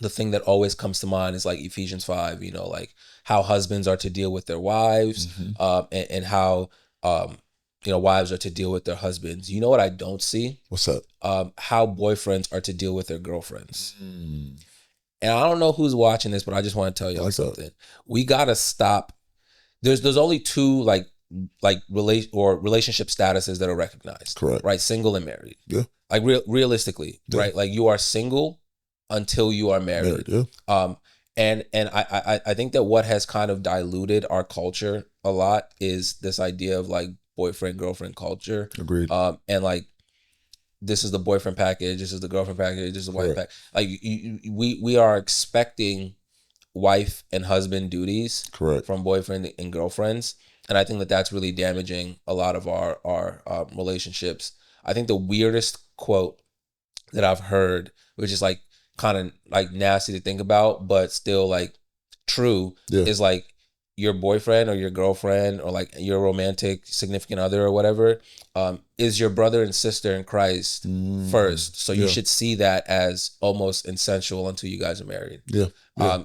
Speaker 2: the thing that always comes to mind is like Ephesians 5, like how husbands are to deal with their wives,
Speaker 1: Hmm.
Speaker 2: and how wives are to deal with their husbands. You know what I don't see?
Speaker 1: What's up?
Speaker 2: How boyfriends are to deal with their girlfriends.
Speaker 1: Mm.
Speaker 2: And I don't know who's watching this, but I just want to tell
Speaker 1: I
Speaker 2: y'all
Speaker 1: like that.
Speaker 2: something. We gotta stop. There's only two relationship statuses that are recognized.
Speaker 1: Correct.
Speaker 2: Right? Single and married.
Speaker 1: Yeah.
Speaker 2: Like realistically,
Speaker 1: Yeah.
Speaker 2: right? Like you are single until you are married.
Speaker 1: Yeah.
Speaker 2: And I think that what has kind of diluted our culture a lot is this idea of like boyfriend girlfriend culture.
Speaker 1: Agreed.
Speaker 2: And like this is the boyfriend package, this is the girlfriend package, this is the wife package. Like we are expecting wife and husband duties
Speaker 1: Correct.
Speaker 2: from boyfriend and girlfriends, and I think that that's really damaging a lot of our relationships. I think the weirdest quote that I've heard, which is like kind of like nasty to think about, but still like true,
Speaker 1: Yeah.
Speaker 2: is like your boyfriend or your girlfriend or like your romantic significant other or whatever, is your brother and sister in Christ first. So you
Speaker 1: Yeah.
Speaker 2: should see that as almost essential until you guys are married.
Speaker 1: Yeah.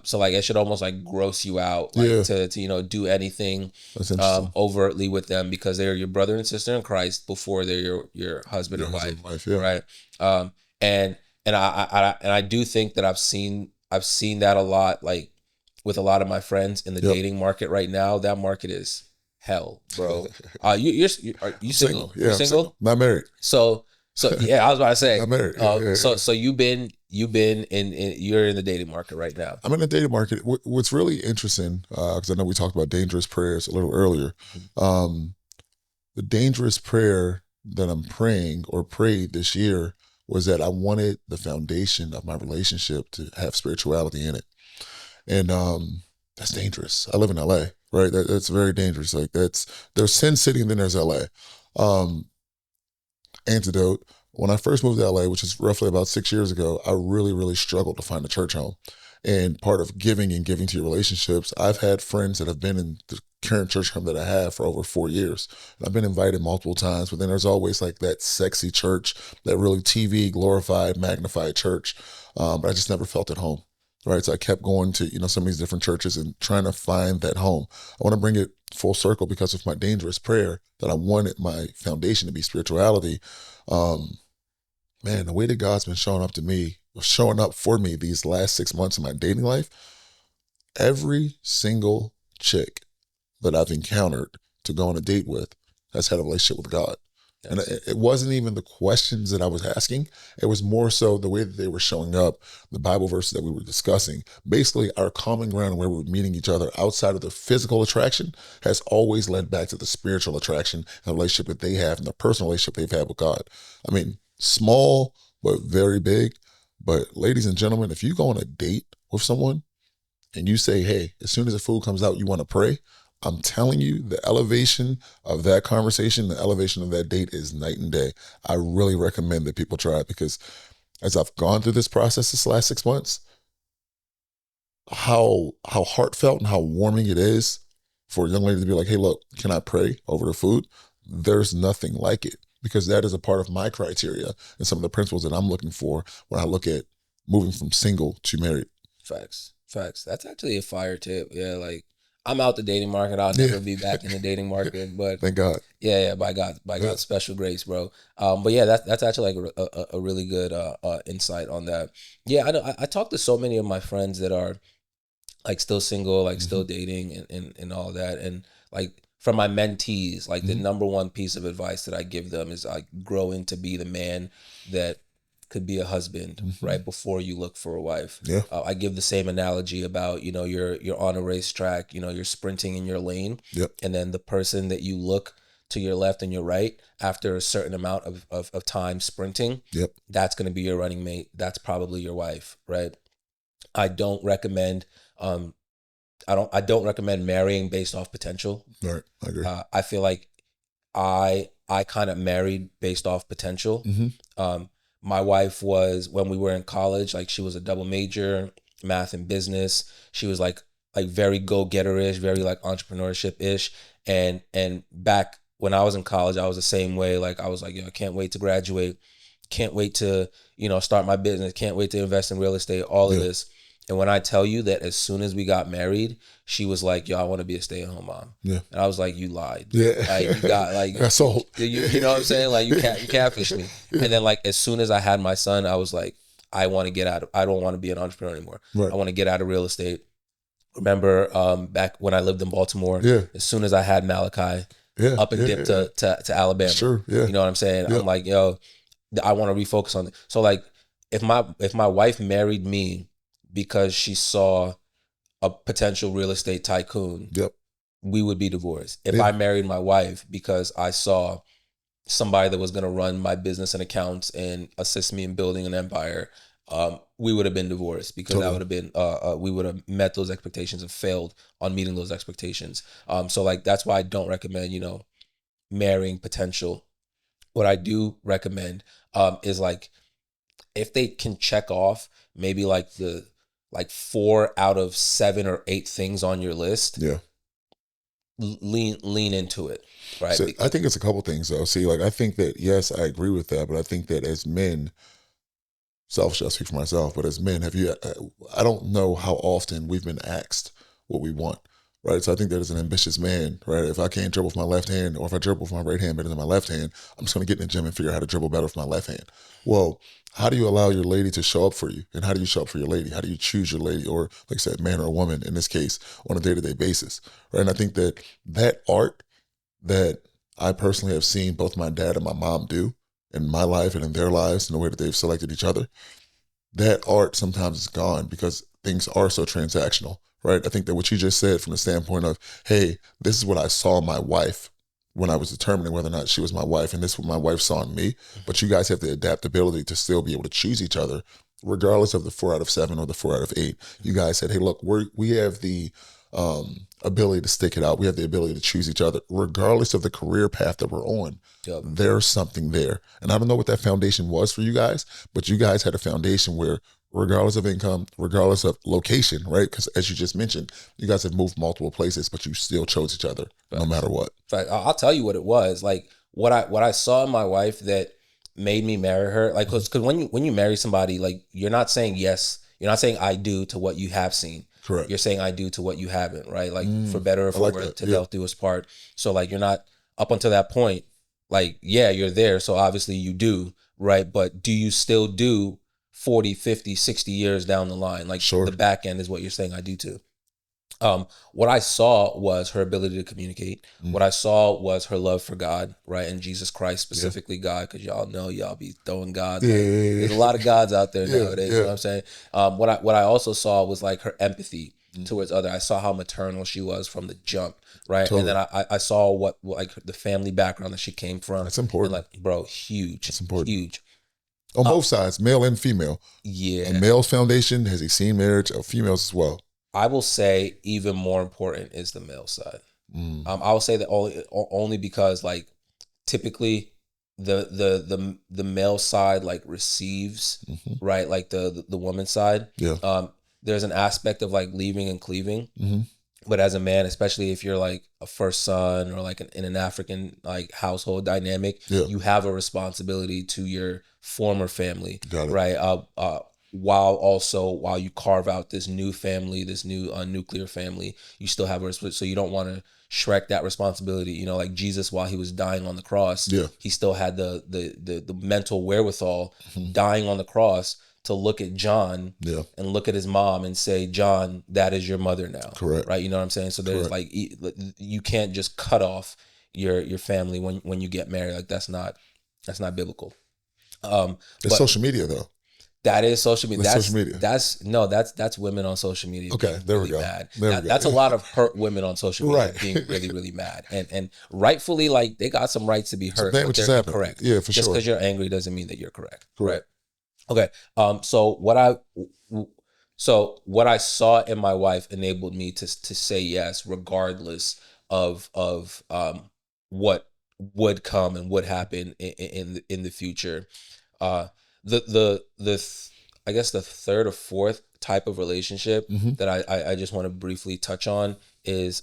Speaker 2: So like it should almost like gross you out, like
Speaker 1: Yeah.
Speaker 2: to do anything
Speaker 1: That's interesting.
Speaker 2: overtly with them, because they're your brother and sister in Christ before they're your husband
Speaker 1: Your
Speaker 2: or wife,
Speaker 1: husband and wife, yeah.
Speaker 2: right? And I do think that I've seen that a lot, like with a lot of my friends in the
Speaker 1: Yep.
Speaker 2: dating market right now. That market is hell, bro. Are you single?
Speaker 1: Yeah,
Speaker 2: You
Speaker 1: I'm
Speaker 2: single?
Speaker 1: Not married.
Speaker 2: So yeah, I was about to say.
Speaker 1: Not married. Yeah.
Speaker 2: So you've been you're in the dating market right now.
Speaker 1: I'm in the dating market. What's really interesting, because I know we talked about dangerous prayers a little earlier. The dangerous prayer that I'm praying or prayed this year was that I wanted the foundation of my relationship to have spirituality in it. And that's dangerous. I live in LA, right? That's very dangerous. Like there's Sin City and then there's LA. Antidote. When I first moved to LA, which is roughly about 6 years ago, I really, really struggled to find a church home. And part of giving and giving to your relationships, I've had friends that have been in the current church home that I have for over 4 years. And I've been invited multiple times, but then there's always like that sexy church, that really TV glorified, magnified church. But I just never felt at home. Right. So I kept going to, some of these different churches and trying to find that home. I want to bring it full circle because of my dangerous prayer that I wanted my foundation to be spirituality. Man, the way that God's been showing up for me these last 6 months of my dating life, every single chick that I've encountered to go on a date with has had a relationship with God. And
Speaker 2: Yes.
Speaker 1: it wasn't even the questions that I was asking. It was more so the way that they were showing up, the Bible verses that we were discussing. Basically, our common ground where we were meeting each other outside of the physical attraction has always led back to the spiritual attraction and the relationship that they have and the personal relationship they've had with God. I mean, small, but very big. But ladies and gentlemen, if you go on a date with someone and you say, hey, as soon as the food comes out, you want to pray, I'm telling you, the elevation of that conversation, the elevation of that date is night and day. I really recommend that people try it because as I've gone through this process this last 6 months, how heartfelt and how warming it is for a young lady to be like, hey, look, can I pray over the food? There's nothing like it because that is a part of my criteria and some of the principles that I'm looking for when I look at moving from single to married.
Speaker 2: Facts. Facts. That's actually a fire tip. Yeah, like I'm out the dating market. I'll
Speaker 1: Yeah.
Speaker 2: never be back in the dating market. But
Speaker 1: Thank God.
Speaker 2: yeah, by
Speaker 1: Yeah.
Speaker 2: God's special grace, bro. But yeah, that's actually like a really good insight on that. Yeah, I know. I talk to so many of my friends that are like still single, like still
Speaker 1: Mhm.
Speaker 2: dating and all that. And like from my mentees, like the
Speaker 1: Mhm.
Speaker 2: number one piece of advice that I give them is like growing to be the man that could be a husband
Speaker 1: Mhm.
Speaker 2: right before you look for a wife.
Speaker 1: Yeah.
Speaker 2: I give the same analogy about, you're on a racetrack, you're sprinting in your lane,
Speaker 1: Yep.
Speaker 2: and then the person that you look to your left and your right after a certain amount of time sprinting,
Speaker 1: Yep.
Speaker 2: that's going to be your running mate. That's probably your wife, right? I don't recommend um, I don't recommend marrying based off potential.
Speaker 1: All right. I agree.
Speaker 2: I feel like I kind of married based off potential.
Speaker 1: Mm-hmm.
Speaker 2: Um, my wife was when we were in college, like she was a double major, math and business. She was like very go getter ish, very like entrepreneurship ish. And back when I was in college, I was the same way. Like I was like, I can't wait to graduate, can't wait to start my business, can't wait to invest in real estate, all of
Speaker 1: Yeah.
Speaker 2: this. And when I tell you that as soon as we got married, she was like, yo, I want to be a stay-at-home mom.
Speaker 1: Yeah.
Speaker 2: And I was like, you lied.
Speaker 1: Yeah.
Speaker 2: Like you got like
Speaker 1: I sold.
Speaker 2: you know what I'm saying? Like you catfished me.
Speaker 1: Yeah.
Speaker 2: And then like as soon as I had my son, I was like, I want to get out of I don't want to be an entrepreneur anymore.
Speaker 1: Right.
Speaker 2: I want to get out of real estate. Remember back when I lived in Baltimore,
Speaker 1: Yeah.
Speaker 2: as soon as I had Malachi,
Speaker 1: Yeah.
Speaker 2: up and
Speaker 1: Yeah.
Speaker 2: dipped
Speaker 1: Yeah.
Speaker 2: to Alabama.
Speaker 1: Sure. Yeah.
Speaker 2: You know what I'm saying?
Speaker 1: Yep.
Speaker 2: I'm like, yo, I want to refocus on it. So like if my wife married me because she saw a potential real estate tycoon,
Speaker 1: Yep.
Speaker 2: we would be divorced. If
Speaker 1: Yeah.
Speaker 2: I married my wife because I saw somebody that was going to run my business and accounts and assist me in building an empire, we would have been divorced because that
Speaker 1: Totally.
Speaker 2: would have been we would have met those expectations and failed on meeting those expectations. So like that's why I don't recommend marrying potential. What I do recommend is like if they can check off maybe like the like 4 out of 7 or 8 things on your list,
Speaker 1: Yeah.
Speaker 2: lean into it, right?
Speaker 1: So I think it's a couple things though. See, like I think that yes, I agree with that, but I think that as men, selfish, I speak for myself, but as men, I don't know how often we've been asked what we want, right? So I think that as an ambitious man, right, if I can't dribble with my left hand or if I dribble with my right hand better than my left hand, I'm just going to get in the gym and figure out how to dribble better with my left hand. Well, how do you allow your lady to show up for you? And how do you show up for your lady? How do you choose your lady or, like I said, man or woman in this case, on a day-to-day basis, right? And I think that that art that I personally have seen both my dad and my mom do in my life and in their lives and the way that they've selected each other, that art sometimes is gone because things are so transactional, right? I think that what you just said from the standpoint of, hey, this is what I saw in my wife when I was determining whether or not she was my wife, and this is what my wife saw in me. But you guys have the adaptability to still be able to choose each other, regardless of the 4 out of 7 or the 4 out of 8. You guys said, hey, look, we have the ability to stick it out. We have the ability to choose each other, regardless of the career path that we're on.
Speaker 2: Yep.
Speaker 1: There's something there. And I don't know what that foundation was for you guys, but you guys had a foundation where regardless of income, regardless of location, right? Because as you just mentioned, you guys have moved multiple places, but you still chose each other no matter what.
Speaker 2: In fact, I'll tell you what it was. Like what I saw in my wife that made me marry her. Like because when you marry somebody, like you're not saying yes, you're not saying I do to what you have seen.
Speaker 1: Correct.
Speaker 2: You're saying I do to what you haven't, right? Like for better or for
Speaker 1: like
Speaker 2: worse,
Speaker 1: that.
Speaker 2: to
Speaker 1: Yeah.
Speaker 2: death do us part. So like you're not up until that point. Like yeah, you're there. So obviously you do, right? But do you still do 40, 50, 60 years down the line? Like
Speaker 1: Sure.
Speaker 2: the back end is what you're saying I do to. What I saw was her ability to communicate.
Speaker 1: Mm.
Speaker 2: What I saw was her love for God, right? And Jesus Christ,
Speaker 1: Yeah.
Speaker 2: specifically God, because y'all know y'all be throwing gods
Speaker 1: Yeah.
Speaker 2: like
Speaker 1: Yeah.
Speaker 2: there's a lot of gods out there
Speaker 1: Yeah.
Speaker 2: nowadays. You
Speaker 1: Yeah.
Speaker 2: know what I'm saying? What I also saw was like her empathy
Speaker 1: Mm.
Speaker 2: towards other. I saw how maternal she was from the jump, right? And then
Speaker 1: Totally.
Speaker 2: I saw what like the family background that she came from,
Speaker 1: That's
Speaker 2: and
Speaker 1: important.
Speaker 2: like, bro, huge,
Speaker 1: That's important.
Speaker 2: huge.
Speaker 1: On
Speaker 2: Uh,
Speaker 1: both sides, male and female. A
Speaker 2: yeah,
Speaker 1: male's foundation has he seen marriage of females as well.
Speaker 2: I will say even more important is the male side.
Speaker 1: Mm.
Speaker 2: I will say that only because like typically the male side like receives,
Speaker 1: Hmm.
Speaker 2: right, like the woman's side.
Speaker 1: Yeah.
Speaker 2: There's an aspect of like leaving and cleaving,
Speaker 1: Hmm.
Speaker 2: but as a man, especially if you're like a first son or like in an African like household dynamic,
Speaker 1: Yeah.
Speaker 2: you have a responsibility to your former family,
Speaker 1: Got it.
Speaker 2: right? While you carve out this new family, this new nuclear family, you still have a responsibility. So you don't want to shrek that responsibility. You know, like Jesus, while he was dying on the cross,
Speaker 1: Yeah.
Speaker 2: he still had the mental wherewithal,
Speaker 1: Hmm.
Speaker 2: dying on the cross, to look at John
Speaker 1: Yeah.
Speaker 2: and look at his mom and say, John, that is your mother now.
Speaker 1: Correct.
Speaker 2: Right. You know what I'm saying? So there's
Speaker 1: Correct.
Speaker 2: like, you can't just cut off your family when you get married. Like that's not biblical.
Speaker 1: It's
Speaker 2: But
Speaker 1: social media though.
Speaker 2: that is social media.
Speaker 1: That's social media.
Speaker 2: That's women on social media
Speaker 1: Okay,
Speaker 2: being
Speaker 1: there we
Speaker 2: really
Speaker 1: go.
Speaker 2: mad.
Speaker 1: There we go.
Speaker 2: That's a lot of hurt women on social media
Speaker 1: Right.
Speaker 2: being really, really mad. And rightfully, like, they got some rights to be
Speaker 1: So
Speaker 2: hurt,
Speaker 1: that
Speaker 2: but
Speaker 1: what just
Speaker 2: they're
Speaker 1: happened.
Speaker 2: incorrect.
Speaker 1: Yeah, for
Speaker 2: Just
Speaker 1: sure.
Speaker 2: because you're angry doesn't mean that you're correct. Right.
Speaker 1: Correct.
Speaker 2: Okay. So what I saw in my wife enabled me to say yes, regardless of what would come and would happen in the future. Uh, I guess the third or fourth type of relationship
Speaker 1: Hmm.
Speaker 2: that I just want to briefly touch on is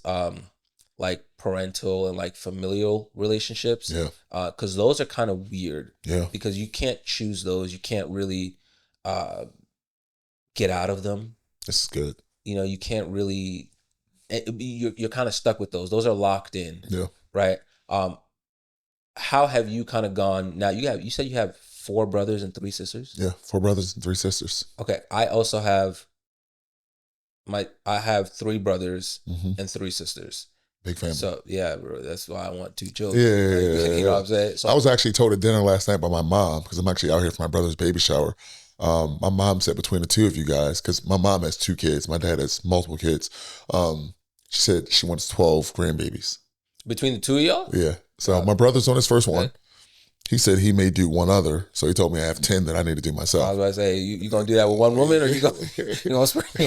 Speaker 2: like parental and like familial relationships,
Speaker 1: Yeah.
Speaker 2: because those are kind of weird
Speaker 1: Yeah.
Speaker 2: because you can't choose those. You can't really get out of them.
Speaker 1: This is good.
Speaker 2: You know, you can't really. You're kind of stuck with those. Those are locked in,
Speaker 1: Yeah.
Speaker 2: right? Um, how have you kind of gone? Now you said you have four brothers and three sisters.
Speaker 1: Yeah. 4 brothers and 3 sisters.
Speaker 2: Okay, I also have I have three brothers
Speaker 1: Hmm.
Speaker 2: and three sisters.
Speaker 1: Big family.
Speaker 2: So yeah, bro, that's why I want two
Speaker 1: Yeah,
Speaker 2: children.
Speaker 1: yeah,
Speaker 2: Like,
Speaker 1: yeah,
Speaker 2: you know
Speaker 1: yeah.
Speaker 2: what I'm saying? So
Speaker 1: I was actually told at dinner last night by my mom because I'm actually out here for my brother's baby shower. My mom said between the two of you guys, because my mom has 2 kids, my dad has multiple kids. She said she wants 12 grandbabies.
Speaker 2: between the two of y'all,
Speaker 1: Yeah. So my brother's on his first one.
Speaker 2: okay.
Speaker 1: He said he may do one other, so he told me I have 10 that I need to do
Speaker 2: I was
Speaker 1: myself.
Speaker 2: about to say, you gonna do that with one woman, or you gonna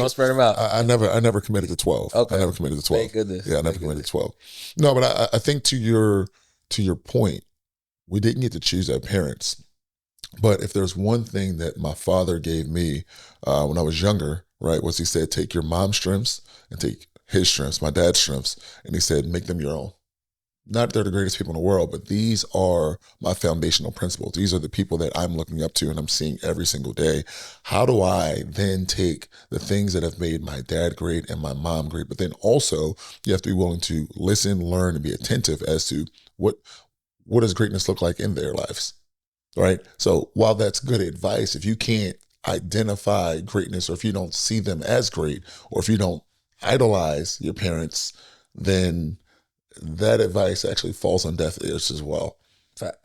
Speaker 2: spread them out?
Speaker 1: I never committed to 12.
Speaker 2: Okay.
Speaker 1: I never committed to 12.
Speaker 2: Thank goodness.
Speaker 1: Yeah, I never
Speaker 2: Thank
Speaker 1: committed to
Speaker 2: goodness.
Speaker 1: 12. No, but I think to your point, we didn't get to choose our parents. But if there's one thing that my father gave me when I was younger, right, was he said, take your mom's strengths and take his strengths, my dad's strengths, and he said, make them your own. Not that they're the greatest people in the world, but these are my foundational principles. These are the people that I'm looking up to and I'm seeing every single day. How do I then take the things that have made my dad great and my mom great, but then also you have to be willing to listen, learn, and be attentive as to what does greatness look like in their lives, right? So while that's good advice, if you can't identify greatness or if you don't see them as great or if you don't idolize your parents, then that advice actually falls on deaf ears as well.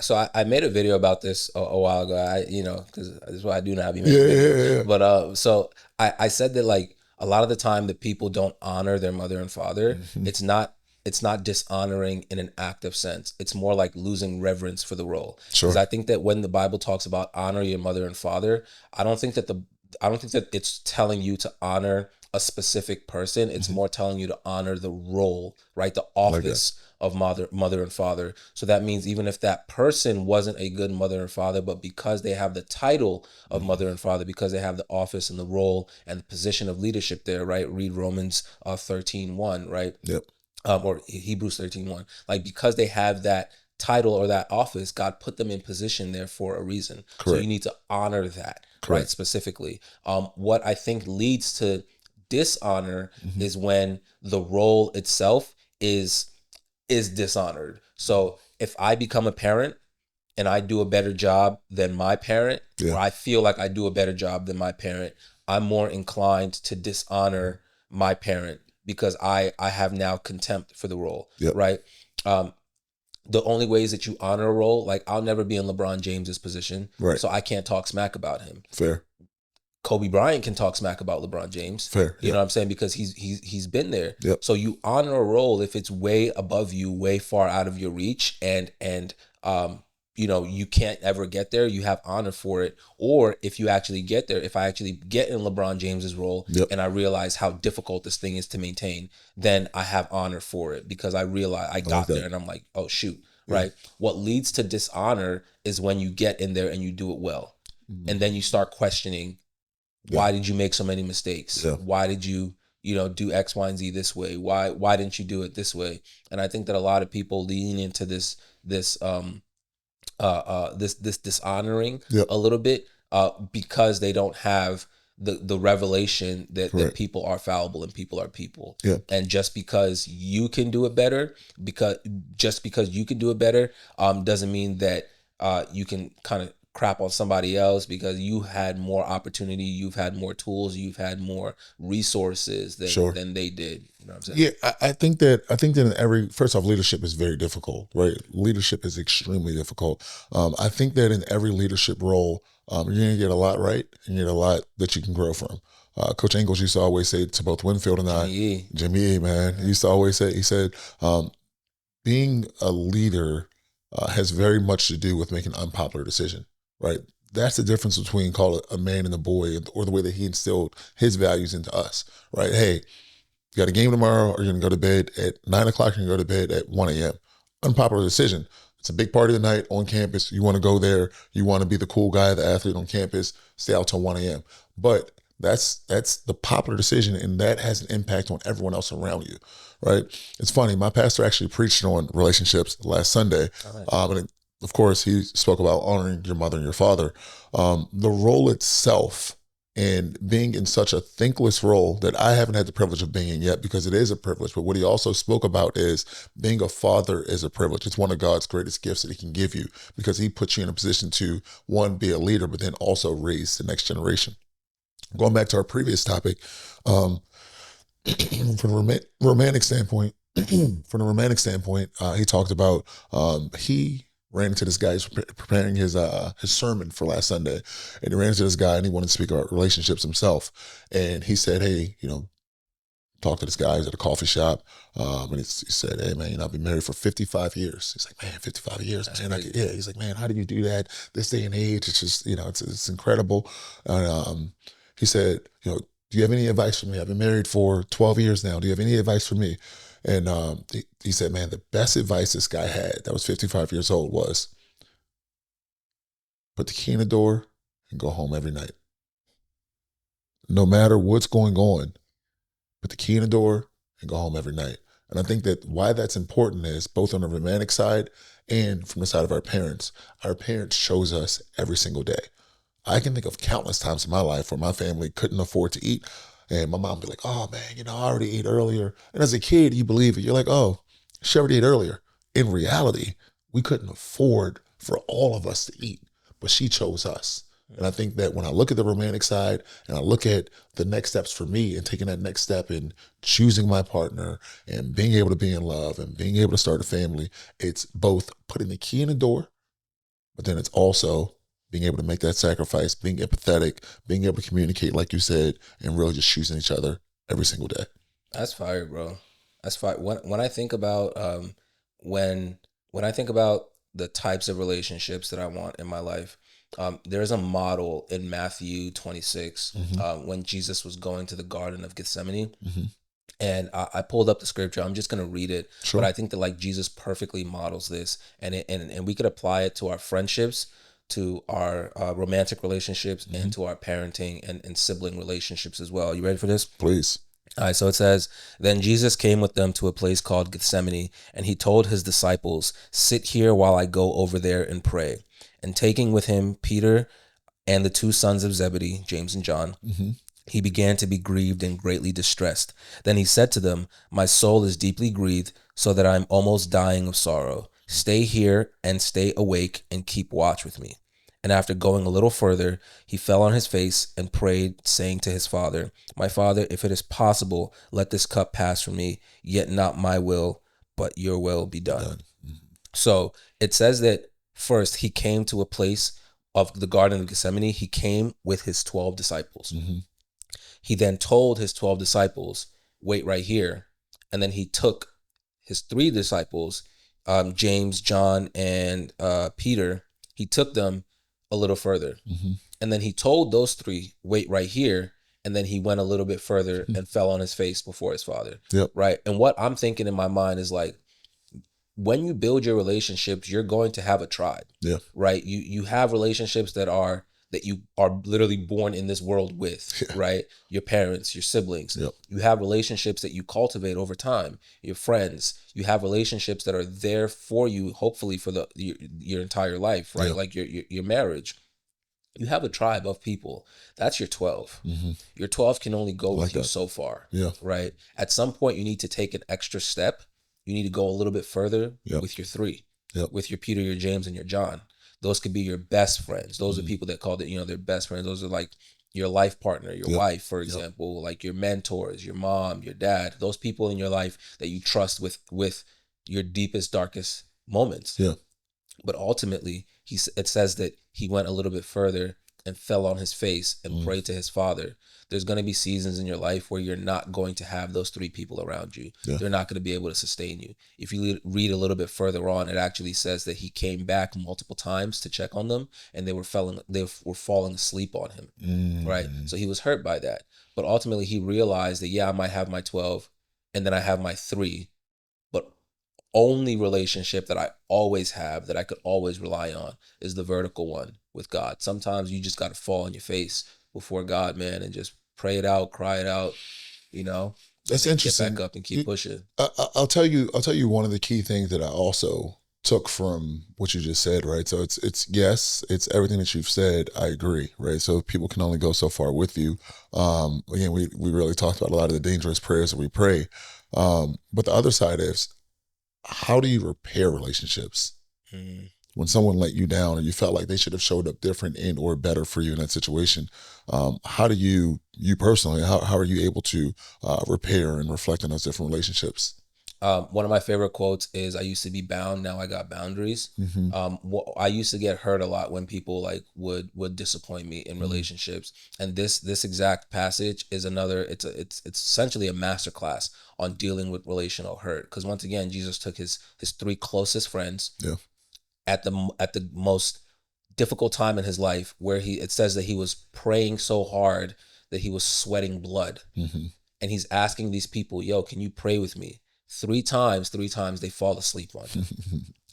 Speaker 2: So I made a video about this a while ago. Because this is what I do now. I be
Speaker 1: Yeah,
Speaker 2: making
Speaker 1: yeah,
Speaker 2: videos.
Speaker 1: yeah.
Speaker 2: But so I said that like a lot of the time that people don't honor their mother and father.
Speaker 1: Mhm.
Speaker 2: It's not dishonoring in an active sense. It's more like losing reverence for the role.
Speaker 1: Sure.
Speaker 2: Because I think that when the Bible talks about honor your mother and father, I don't think that it's telling you to honor a specific person. It's
Speaker 1: Mhm.
Speaker 2: more telling you to honor the role, right? The
Speaker 1: I like that.
Speaker 2: office of mother and father. So that means even if that person wasn't a good mother and father, but because they have the title of
Speaker 1: Mhm.
Speaker 2: mother and father, because they have the office and the role and the position of leadership there, right? Read Romans 13:1, right?
Speaker 1: Yep.
Speaker 2: Or Hebrews 13:1. Like, because they have that title or that office, God put them in position there for a reason. So you
Speaker 1: Correct.
Speaker 2: need to honor that, right?
Speaker 1: Correct.
Speaker 2: Specifically. What I think leads to dishonor
Speaker 1: Mhm.
Speaker 2: is when the role itself is dishonored. So if I become a parent and I do a better job than my parent,
Speaker 1: Yeah.
Speaker 2: or I feel like I do a better job than my parent, I'm more inclined to dishonor my parent because I have now contempt for the role,
Speaker 1: Yep.
Speaker 2: right? Um, the only ways that you honor a role, like I'll never be in LeBron James's position,
Speaker 1: Right.
Speaker 2: so I can't talk smack about him.
Speaker 1: Fair.
Speaker 2: Kobe Bryant can talk smack about LeBron James.
Speaker 1: Fair.
Speaker 2: You know
Speaker 1: Yep.
Speaker 2: what I'm saying? Because he's been there.
Speaker 1: Yep.
Speaker 2: So you honor a role if it's way above you, way far out of your reach, and you know, you can't ever get there. You have honor for it. Or if you actually get there, if I actually get in LeBron James's role
Speaker 1: Yep.
Speaker 2: and I realize how difficult this thing is to maintain, then I have honor for it because I realize I got
Speaker 1: that.
Speaker 2: there and I'm like, oh shoot,
Speaker 1: Yeah.
Speaker 2: right? What leads to dishonor is when you get in there and you do it well.
Speaker 1: Mhm.
Speaker 2: And then you start questioning, why did you make so many mistakes?
Speaker 1: Yeah.
Speaker 2: Why did you, you know, do X, Y, and Z this way? Why didn't you do it this way? And I think that a lot of people lean into this this dishonoring
Speaker 1: Yep.
Speaker 2: a little bit because they don't have the revelation that people are fallible and people are people.
Speaker 1: Yeah.
Speaker 2: And just because you can do it better, because you can do it better, doesn't mean that you can kind of crap on somebody else because you had more opportunity, you've had more tools, you've had more resources than they did. You know what I'm saying?
Speaker 1: Yeah, I think that in every, first off, leadership is very difficult, right? Leadership is extremely difficult. I think that in every leadership role, you're gonna get a lot right and you get a lot that you can grow from. Coach Ingles used to always say to both Winfield and Jimmy E, man, he used to always say, he said, being a leader has very much to do with making an unpopular decision, right? That's the difference between, call it, a man and a boy, or the way that he instilled his values into us, right? Hey, you got a game tomorrow, or you're going to go to bed at 9 o'clock, and you're going to go to bed at 1 a.m. Unpopular decision. It's a big party of the night on campus. You want to go there. You want to be the cool guy, the athlete on campus, stay out till 1 a.m. But that's the popular decision, and that has an impact on everyone else around you, right? It's funny. My pastor actually preached on relationships last Sunday. And of course, he spoke about honoring your mother and your father. The role itself, and being in such a thankless role that I haven't had the privilege of being in yet, because it is a privilege. But what he also spoke about is being a father is a privilege. It's one of God's greatest gifts that he can give you, because he puts you in a position to, one, be a leader, but then also raise the next generation. Going back to our previous topic, from the romantic standpoint, he talked about he ran into this guy. He's preparing his sermon for last Sunday, and he ran into this guy, and he wanted to speak about relationships himself. And he said, "Hey, talk to this guy. He's at a coffee shop, and he said, 'Hey, man, I've been married for 55 years.'" He's like, "Man, 55 years, man." Yeah, he's like, "Man, how do you do that? This day and age, it's just, it's incredible." And he said, "Do you have any advice for me? I've been married for 12 years now. Do you have any advice for me?" And he said, "Man, the best advice this guy had, that was 55 years old, was put the key in the door and go home every night. No matter what's going on, put the key in the door and go home every night." And I think that why that's important is both on the romantic side and from the side of our parents. Our parents chose us every single day. I can think of countless times in my life where my family couldn't afford to eat, and my mom would be like, "Oh man, I already ate earlier." And as a kid, you believe it. You're like, "Oh, she already ate earlier." In reality, we couldn't afford for all of us to eat, but she chose us. And I think that when I look at the romantic side and I look at the next steps for me and taking that next step in choosing my partner and being able to be in love and being able to start a family, it's both putting the key in the door, but then it's also being able to make that sacrifice, being empathetic, being able to communicate, like you said, and really just choosing each other every single day.
Speaker 2: That's fire, bro. That's fire. When I think about when I think about the types of relationships that I want in my life, there's a model in Matthew 26 when Jesus was going to the Garden of Gethsemane. And I pulled up the scripture. I'm just going to read it.
Speaker 1: Sure.
Speaker 2: But I think that like Jesus perfectly models this, and and we could apply it to our friendships, to our romantic relationships, and to our parenting and sibling relationships as well. You ready for this?
Speaker 1: Please.
Speaker 2: All right, so it says, "Then Jesus came with them to a place called Gethsemane, and he told his disciples, 'Sit here while I go over there and pray.' And taking with him Peter and the two sons of Zebedee, James and John, he began to be grieved and greatly distressed. Then he said to them, 'My soul is deeply grieved, so that I am almost dying of sorrow. Stay here and stay awake and keep watch with me.' And after going a little further, he fell on his face and prayed, saying to his father, "My father, if it is possible, let this cup pass from me, yet not my will, but your will be done."
Speaker 1: Done. Mhm.
Speaker 2: So it says that first he came to a place of the Garden of Gethsemane. He came with his 12 disciples.
Speaker 1: Mm-hmm.
Speaker 2: He then told his 12 disciples, "Wait right here." And then he took his three disciples, James, John, and Peter. He took them a little further.
Speaker 1: Mm-hmm.
Speaker 2: And then he told those three, "Wait right here." And then he went a little bit further and fell on his face before his father.
Speaker 1: Yep.
Speaker 2: Right. And what I'm thinking in my mind is like, when you build your relationships, you're going to have a tribe.
Speaker 1: Yeah.
Speaker 2: Right. You have relationships that you are literally born in this world with,
Speaker 1: Yeah.
Speaker 2: right? Your parents, your siblings.
Speaker 1: Yep.
Speaker 2: You have relationships that you cultivate over time, your friends. You have relationships that are there for you, hopefully for your entire life, right?
Speaker 1: Yeah.
Speaker 2: Like your marriage. You have a tribe of people. That's your 12.
Speaker 1: Mm-hmm.
Speaker 2: Your 12 can only go
Speaker 1: I like
Speaker 2: with you
Speaker 1: that.
Speaker 2: so far,
Speaker 1: Yeah.
Speaker 2: right? At some point, you need to take an extra step. You need to go a little bit further
Speaker 1: Yep.
Speaker 2: with your three,
Speaker 1: Yep.
Speaker 2: with your Peter, your James, and your John. Those could be your best friends. Those
Speaker 1: Mm-hmm.
Speaker 2: are people that call it, their best friends. Those are like your life partner, your
Speaker 1: Yep.
Speaker 2: wife, for
Speaker 1: Yep.
Speaker 2: example, like your mentors, your mom, your dad. Those people in your life that you trust with your deepest, darkest moments.
Speaker 1: Yeah.
Speaker 2: But ultimately, it says that he went a little bit further and fell on his face and
Speaker 1: Mm.
Speaker 2: prayed to his father. There's going to be seasons in your life where you're not going to have those three people around you.
Speaker 1: Yeah.
Speaker 2: They're not going to be able to sustain you. If you read a little bit further on, it actually says that he came back multiple times to check on them, and they were falling asleep on him.
Speaker 1: Mm.
Speaker 2: Right? So he was hurt by that. But ultimately, he realized that, yeah, I might have my 12, and then I have my 3, but only relationship that I always have, that I could always rely on, is the vertical one with God. Sometimes you just got to fall on your face before God, man, and just pray it out, cry it out,
Speaker 1: That's
Speaker 2: and
Speaker 1: interesting.
Speaker 2: get back up and keep pushing.
Speaker 1: I'll tell you one of the key things that I also took from what you just said, right? So it's yes, it's everything that you've said. I agree, right? So people can only go so far with you. Again, we really talked about a lot of the dangerous prayers that we pray. But the other side is, how do you repair relationships?
Speaker 2: Mm.
Speaker 1: When someone let you down and you felt like they should have showed up different and or better for you in that situation, how do you personally, how are you able to repair and reflect on those different relationships?
Speaker 2: One of my favorite quotes is, "I used to be bound, now I got boundaries."
Speaker 1: Mm-hmm.
Speaker 2: I used to get hurt a lot when people like would disappoint me in
Speaker 1: Mm-hmm.
Speaker 2: relationships, and this exact passage is another. It's essentially a masterclass on dealing with relational hurt. Because once again, Jesus took his 3 closest friends,
Speaker 1: Yeah.
Speaker 2: at the most difficult time in his life, where it says that he was praying so hard that he was sweating blood.
Speaker 1: Mm-hmm.
Speaker 2: And he's asking these people, "Yo, can you pray with me?" Three times they fall asleep on him.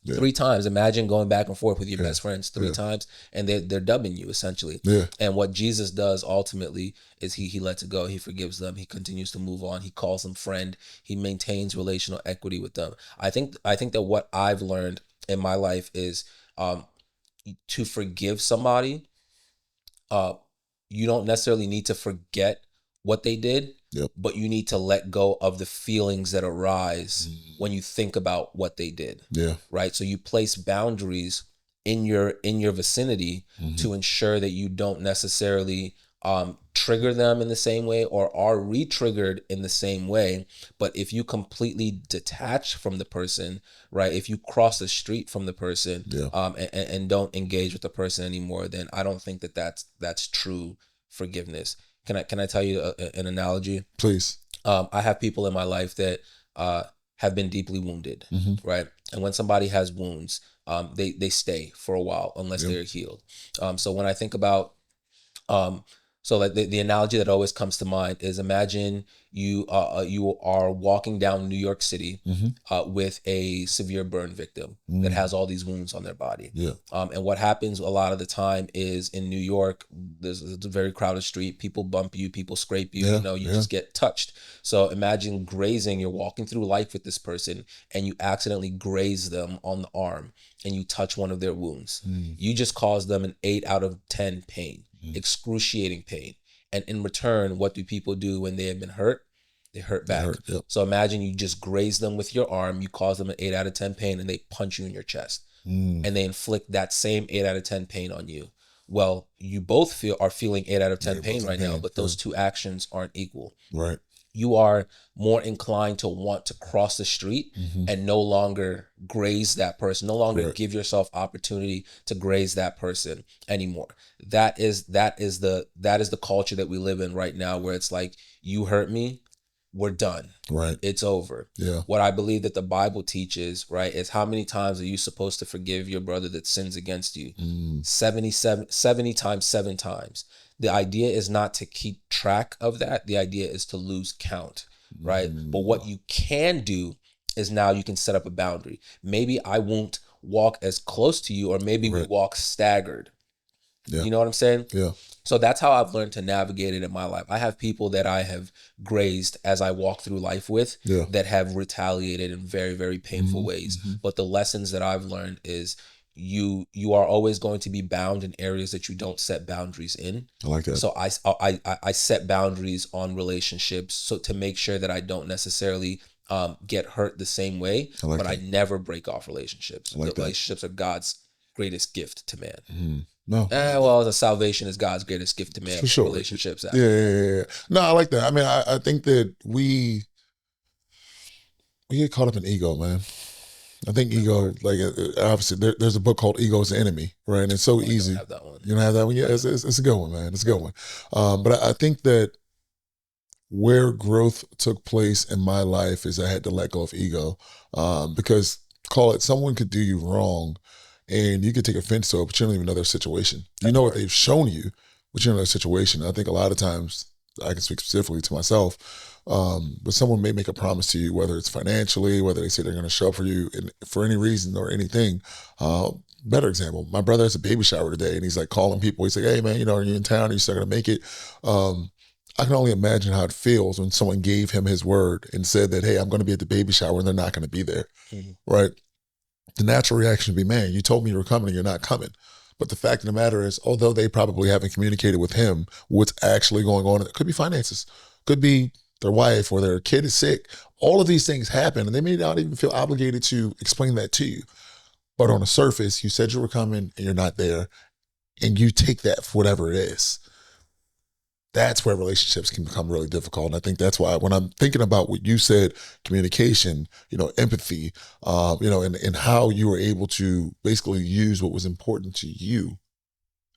Speaker 1: Yeah.
Speaker 2: 3 times. Imagine going back and forth with your
Speaker 1: Yeah.
Speaker 2: best friends 3
Speaker 1: Yeah.
Speaker 2: times, and they're dubbing you essentially.
Speaker 1: Yeah.
Speaker 2: And what Jesus does ultimately is he lets it go. He forgives them. He continues to move on. He calls them friend. He maintains relational equity with them. I think that what I've learned in my life is, to forgive somebody. You don't necessarily need to forget what they did,
Speaker 1: Yep.
Speaker 2: but you need to let go of the feelings that arise
Speaker 1: Mm.
Speaker 2: when you think about what they did.
Speaker 1: Yeah.
Speaker 2: Right? So you place boundaries in your vicinity
Speaker 1: Mm-hmm.
Speaker 2: to ensure that you don't necessarily trigger them in the same way, or are re-triggered in the same way. But if you completely detach from the person, right? If you cross the street from the person,
Speaker 1: Yeah.
Speaker 2: and don't engage with the person anymore, then I don't think that that's true forgiveness. Can I tell you an analogy?
Speaker 1: Please.
Speaker 2: I have people in my life that have been deeply wounded,
Speaker 1: Mm-hmm.
Speaker 2: right? And when somebody has wounds, they stay for a while unless
Speaker 1: Yep.
Speaker 2: they're healed. So when I think about, so like the analogy that always comes to mind is, imagine you are walking down New York City,
Speaker 1: Mm-hmm.
Speaker 2: with a severe burn victim that has all these wounds on their body.
Speaker 1: Yeah.
Speaker 2: And what happens a lot of the time is, in New York, it's a very crowded street. People bump you, people scrape you,
Speaker 1: Yeah.
Speaker 2: you
Speaker 1: Yeah.
Speaker 2: just get touched. So imagine grazing, you're walking through life with this person, and you accidentally graze them on the arm, and you touch one of their wounds.
Speaker 1: Mm.
Speaker 2: You just cause them an 8 out of 10 pain,
Speaker 1: Mm.
Speaker 2: excruciating pain. And in return, what do people do when they have been hurt? They hurt
Speaker 1: That
Speaker 2: back.
Speaker 1: hurt. Yep.
Speaker 2: So imagine you just graze them with your arm, you cause them an 8 out of 10 pain, and they punch you in your chest.
Speaker 1: Mm.
Speaker 2: And they inflict that same 8 out of 10 pain on you. well, you both are feeling 8 out of 10
Speaker 1: Yeah, both
Speaker 2: pain
Speaker 1: in
Speaker 2: right now,
Speaker 1: pain.
Speaker 2: but
Speaker 1: Yeah.
Speaker 2: those two actions aren't equal.
Speaker 1: Right.
Speaker 2: You are more inclined to want to cross the street
Speaker 1: Mm-hmm.
Speaker 2: and no longer graze that person, no longer
Speaker 1: Correct.
Speaker 2: give yourself opportunity to graze that person anymore. That is the culture that we live in right now, where it's like, you hurt me, we're done.
Speaker 1: Right.
Speaker 2: It's over.
Speaker 1: Yeah.
Speaker 2: What I believe that the Bible teaches, right, is how many times are you supposed to forgive your brother that sins against you? 70 times, 7 times. The idea is not to keep track of that. The idea is to lose count, right? But what you can do is, now you can set up a boundary. Maybe I won't walk as close to you, or maybe we
Speaker 1: Right.
Speaker 2: walk staggered.
Speaker 1: Yeah.
Speaker 2: You know what I'm saying?
Speaker 1: Yeah.
Speaker 2: So that's how I've learned to navigate it in my life. I have people that I have grazed as I walk through life with,
Speaker 1: Yeah.
Speaker 2: that have retaliated in very, very painful ways.
Speaker 1: Mm-hmm.
Speaker 2: But the lessons that I've learned is, you are always going to be bound in areas that you don't set boundaries in.
Speaker 1: I like that.
Speaker 2: So I set boundaries on relationships, so to make sure that I don't necessarily get hurt the same way.
Speaker 1: I like
Speaker 2: but
Speaker 1: that.
Speaker 2: I never break off relationships.
Speaker 1: I like that.
Speaker 2: Relationships are God's greatest gift to man.
Speaker 1: Mm-hmm. No.
Speaker 2: Well, the salvation is God's greatest gift to man.
Speaker 1: For sure.
Speaker 2: Relationships.
Speaker 1: Yeah. No, I like that. I mean, I think that we get caught up in ego, man. I think ego, like, obviously, there's a book called "Ego is the Enemy," right? And it's so easy.
Speaker 2: I don't have that one.
Speaker 1: You don't have that one? Yeah, it's a good one, man. It's a good one. But I think that where growth took place in my life is I had to let go of ego, because, call it, someone could do you wrong and you could take offense to it, but you don't even know their situation. You know what they've shown you, but you don't know their situation. I think a lot of times, I can speak specifically to myself, but someone may make a promise to you, whether it's financially, whether they say they're going to show up for you for any reason or anything. Better example, my brother has a baby shower today, and he's like calling people. He's like, "Hey man, are you in town? Are you still going to make it?" I can only imagine how it feels when someone gave him his word and said that, "Hey, I'm going to be at the baby shower," and they're not going to be there, right? The natural reaction would be, "Man, you told me you were coming and you're not coming." But the fact of the matter is, although they probably haven't communicated with him what's actually going on, it could be finances, could be their wife or their kid is sick. All of these things happen, and they may not even feel obligated to explain that to you. But on the surface, you said you were coming and you're not there, and you take that for whatever it is. That's where relationships can become really difficult. And I think that's why, when I'm thinking about what you said, communication, empathy, and how you were able to basically use what was important to you.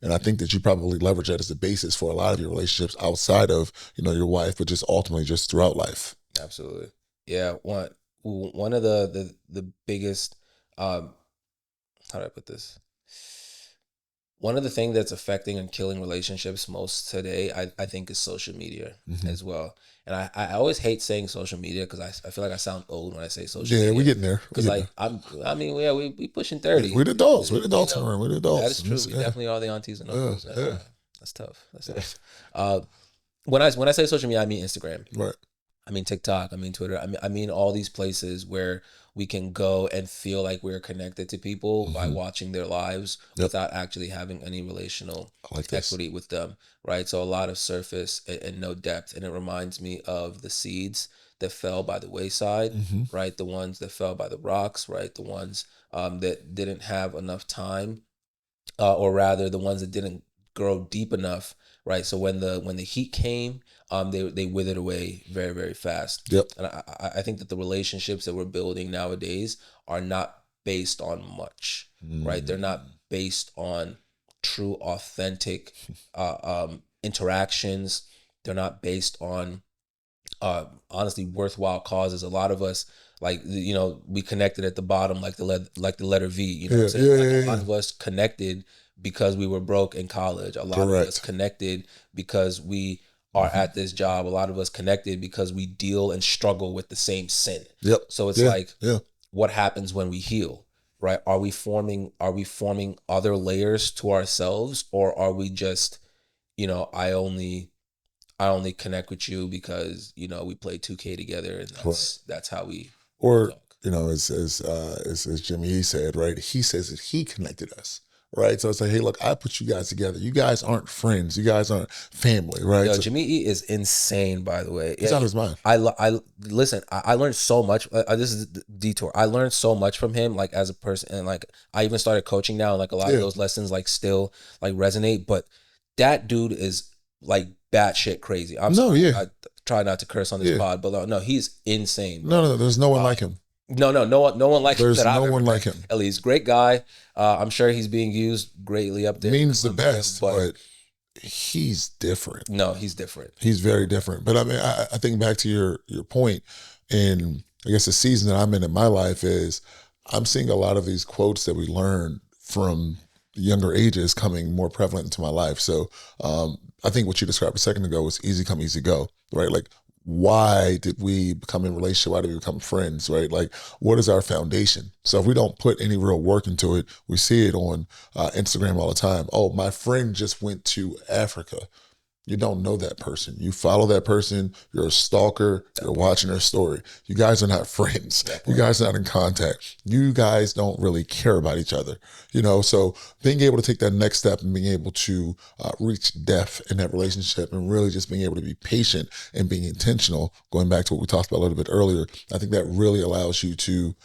Speaker 1: And I think that you probably leverage that as the basis for a lot of your relationships outside of, your wife, but just ultimately just throughout life.
Speaker 2: Absolutely. Yeah. One of the biggest, how do I put this? One of the things that's affecting and killing relationships most today, I think, is social media as well. And I always hate saying social media, because I feel like I sound old when I say social media.
Speaker 1: Yeah, we're getting there.
Speaker 2: Because we pushing 30.
Speaker 1: We're the adults. We're the adults. We're the adults.
Speaker 2: That is true. We definitely are the aunties and uncles.
Speaker 1: Yeah.
Speaker 2: That's tough. That's tough. When I say social media, I mean Instagram.
Speaker 1: Right.
Speaker 2: I mean TikTok. I mean Twitter. I mean all these places where we can go and feel like we're connected to people by watching their lives without actually having any relational equity with them, right? So a lot of surface and no depth. And it reminds me of the seeds that fell by the wayside, right? The ones that fell by the rocks, right? The ones that didn't have enough time, or rather the ones that didn't grow deep enough, right? So when the heat came, they withered away very, very fast.
Speaker 1: Yep.
Speaker 2: And I think that the relationships that we're building nowadays are not based on much, right? They're not based on true, authentic interactions. They're not based on honestly worthwhile causes. A lot of us, we connected at the bottom like the letter V. You know what I'm saying? A lot of us connected because we were broke in college. A lot of us connected because we are at this job. A lot of us connected because we deal and struggle with the same sin.
Speaker 1: Yep.
Speaker 2: So it's what happens when we heal, right? Are we forming other layers to ourselves, or are we just, I only connect with you because we play 2K together, and that's how we talk.
Speaker 1: As Jimmy E said, right? He says that he connected us. right? So it's like, hey, look, I put you guys together. You guys aren't friends. You guys aren't family, right?
Speaker 2: Yo,
Speaker 1: So
Speaker 2: Jimmy E is insane, by the way.
Speaker 1: he's
Speaker 2: Yeah,
Speaker 1: out of his mind.
Speaker 2: I listen. I learned so much. This is the detour. I learned so much from him, like as a person, and like I even started coaching now, and like a lot of
Speaker 1: Yeah.
Speaker 2: those lessons like still like resonate. But that dude is like batshit crazy. I'm
Speaker 1: No,
Speaker 2: sorry.
Speaker 1: yeah,
Speaker 2: I try not to curse on this
Speaker 1: yeah.
Speaker 2: pod, but no, he's insane,
Speaker 1: No,
Speaker 2: bro.
Speaker 1: no, there's no one like
Speaker 2: Um,
Speaker 1: him.
Speaker 2: no one like him
Speaker 1: There's
Speaker 2: that I've
Speaker 1: no
Speaker 2: ever
Speaker 1: one like
Speaker 2: met.
Speaker 1: him.
Speaker 2: At least great guy. I'm sure he's being used greatly up there in
Speaker 1: Means the
Speaker 2: Colombia,
Speaker 1: best,
Speaker 2: but
Speaker 1: but he's different.
Speaker 2: no, he's different.
Speaker 1: He's very different. But I mean, I think back to your point, and I guess the season that I'm in my life is I'm seeing a lot of these quotes that we learn from younger ages coming more prevalent into my life. So I think what you described a second ago was easy come, easy go, right? Like, why did we become in a relationship? Why did we become friends, right? Like, what is our foundation? So if we don't put any real work into it, we see it on Instagram all the time. Oh, my friend just went to Africa. You don't know that person. You follow that person. You're a stalker. You're watching their story. You guys are not friends. You guys are not in contact. You guys don't really care about each other. So being able to take that next step and being able to reach depth in that relationship and really just being able to be patient and being intentional, going back to what we talked about a little bit earlier, I think that really allows you to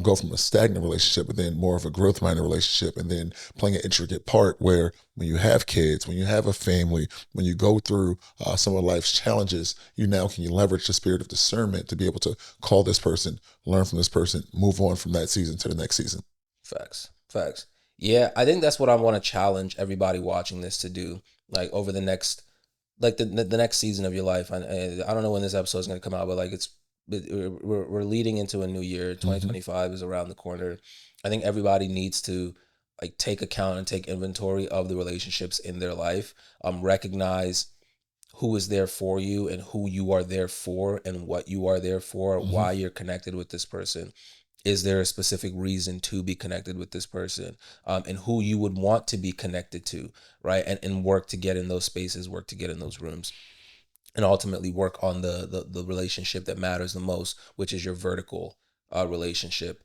Speaker 1: go from a stagnant relationship and then more of a growth-minded relationship and then playing an intricate part where when you have kids, when you have a family, when you go through some of life's challenges, you leverage the spirit of discernment to be able to call this person, learn from this person, move on from that season to the next season.
Speaker 2: Facts. Yeah, I think that's what I want to challenge everybody watching this to do, like over the next, like the next season of your life. I don't know when this episode is going to come out, but like we're leading into a new year. 2025 is around the corner. I think everybody needs to like take account and take inventory of the relationships in their life. Recognize who is there for you and who you are there for and what you are there for, why you're connected with this person. Is there a specific reason to be connected with this person, and who you would want to be connected to, right? And work to get in those spaces, work to get in those rooms, and ultimately work on the relationship that matters the most, which is your vertical relationship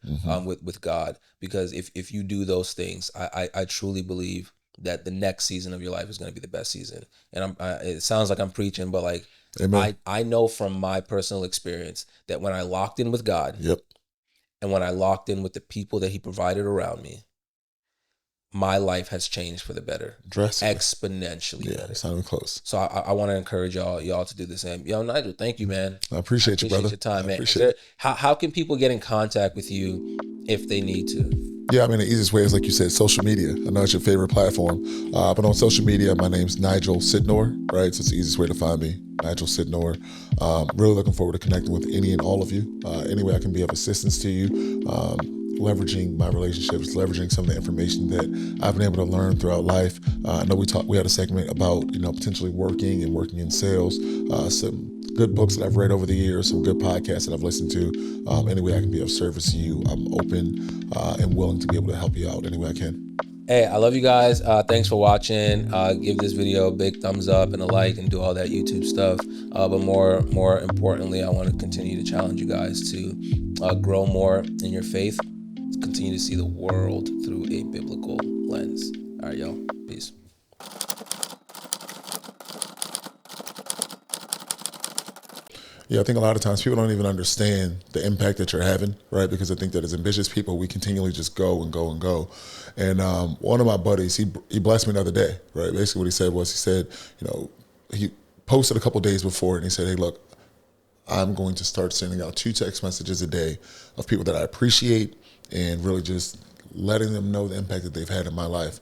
Speaker 2: with God. Because if you do those things, I truly believe that the next season of your life is going to be the best season. And it sounds like I'm preaching, but like
Speaker 1: Amen.
Speaker 2: I know from my personal experience that when I locked in with God,
Speaker 1: Yep.
Speaker 2: and when I locked in with the people that he provided around me, my life has changed for the better.
Speaker 1: Drastically.
Speaker 2: Exponentially
Speaker 1: Yeah,
Speaker 2: better.
Speaker 1: it's not even close.
Speaker 2: So I want to encourage y'all to do the same. Yo, Nigel, thank you, man.
Speaker 1: I appreciate you, brother.
Speaker 2: Your time, man.
Speaker 1: Appreciate it.
Speaker 2: How can people get in contact with you if they need to?
Speaker 1: Yeah, I mean, the easiest way is, like you said, social media. I know it's your favorite platform. But on social media, my name's Nigel Sydnor, right? So it's the easiest way to find me, Nigel Sydnor. Really looking forward to connecting with any and all of you. Any way I can be of assistance to you. Leveraging my relationships, leveraging some of the information that I've been able to learn throughout life. I know we had a segment about, potentially working in sales, some good books that I've read over the years, some good podcasts that I've listened to. Any way I can be of service to you, I'm open and willing to be able to help you out any way I can.
Speaker 2: Hey, I love you guys. Thanks for watching. Give this video a big thumbs up and a like and do all that YouTube stuff. But more importantly, I want to continue to challenge you guys to grow more in your faith, continue to see the world through a biblical lens. All right, y'all. Peace.
Speaker 1: Yeah, I think a lot of times people don't even understand the impact that you're having, right? Because I think that as ambitious people, we continually just go and go and go. And one of my buddies, he blessed me the other day, right? Basically what he said was, he posted a couple days before and he said, hey, look, I'm going to start sending out 2 text messages a day of people that I appreciate and really just letting them know the impact that they've had in my life.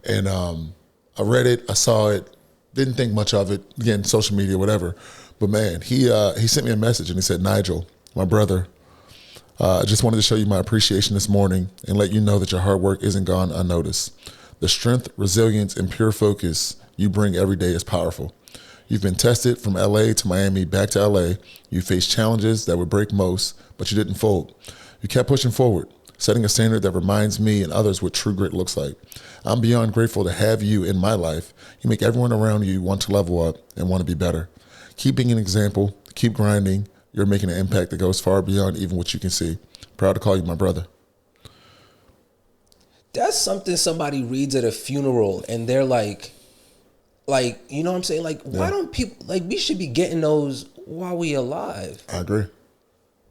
Speaker 1: And I read it, I saw it, didn't think much of it. Again, social media, whatever. But man, he sent me a message and he said, Nigel, my brother, I just wanted to show you my appreciation this morning and let you know that your hard work isn't gone unnoticed. The strength, resilience, and pure focus you bring every day is powerful. You've been tested from LA to Miami, back to LA. You faced challenges that would break most, but you didn't fold. You kept pushing forward, setting a standard that reminds me and others what true grit looks like. I'm beyond grateful to have you in my life. You make everyone around you want to level up and want to be better. Keep being an example, keep grinding. You're making an impact that goes far beyond even what you can see. Proud to call you my brother.
Speaker 2: That's something somebody reads at a funeral and they're like, you know what I'm saying? Like, why don't people, like, we should be getting those while we alive.
Speaker 1: I agree.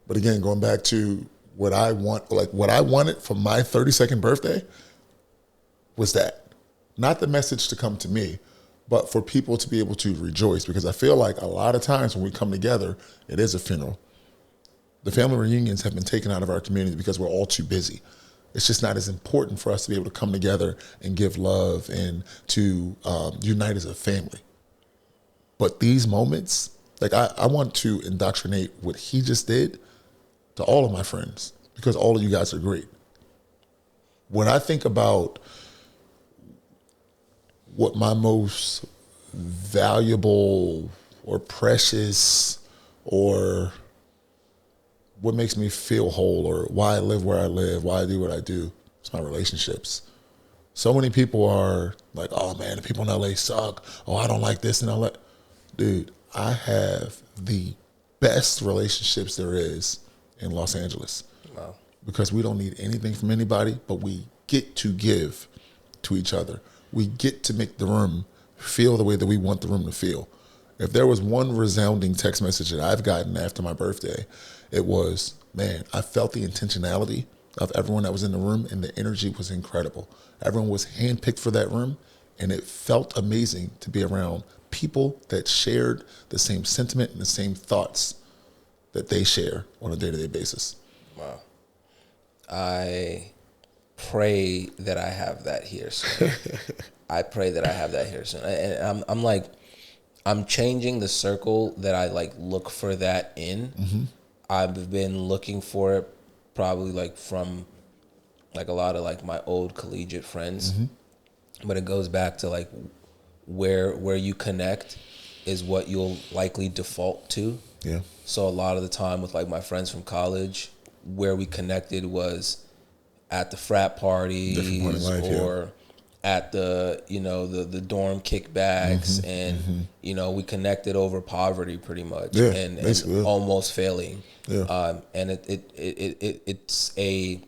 Speaker 1: But again, going back to what I want, like what I wanted for my 32nd birthday was that. Not the message to come to me, but for people to be able to rejoice. Because I feel like a lot of times when we come together, it is a funeral. The family reunions have been taken out of our community because we're all too busy. It's just not as important for us to be able to come together and give love and to unite as a family. But these moments, like I want to indoctrinate what he just did to all of my friends because all of you guys are great. When I think about what my most valuable or precious or what makes me feel whole or why I live where I live, why I do what I do, it's my relationships. So many people are like, oh man, the people in LA suck. Oh, I don't like this in LA. Dude, I have the best relationships there is in Los Angeles.
Speaker 2: Wow.
Speaker 1: Because we don't need anything from anybody, but we get to give to each other. We get to make the room feel the way that we want the room to feel. If there was one resounding text message that I've gotten after my birthday, it was, man, I felt the intentionality of everyone that was in the room and the energy was incredible. Everyone was handpicked for that room and it felt amazing to be around people that shared the same sentiment and the same thoughts that they share on a day-to-day basis.
Speaker 2: Wow. I pray that I have that here soon. I pray that I have that here soon. And I'm like, I'm changing the circle that I like look for that in.
Speaker 1: Mm-hmm.
Speaker 2: I've been looking for it probably like from like a lot of like my old collegiate friends.
Speaker 1: Mm-hmm.
Speaker 2: But it goes back to like where you connect is what you'll likely default to.
Speaker 1: Yeah.
Speaker 2: So a lot of the time with like my friends from college, where we connected was at the frat parties
Speaker 1: Life,
Speaker 2: or at the, you know, the dorm kickbacks, and you know, we connected over poverty pretty much, and almost failing. And it's a,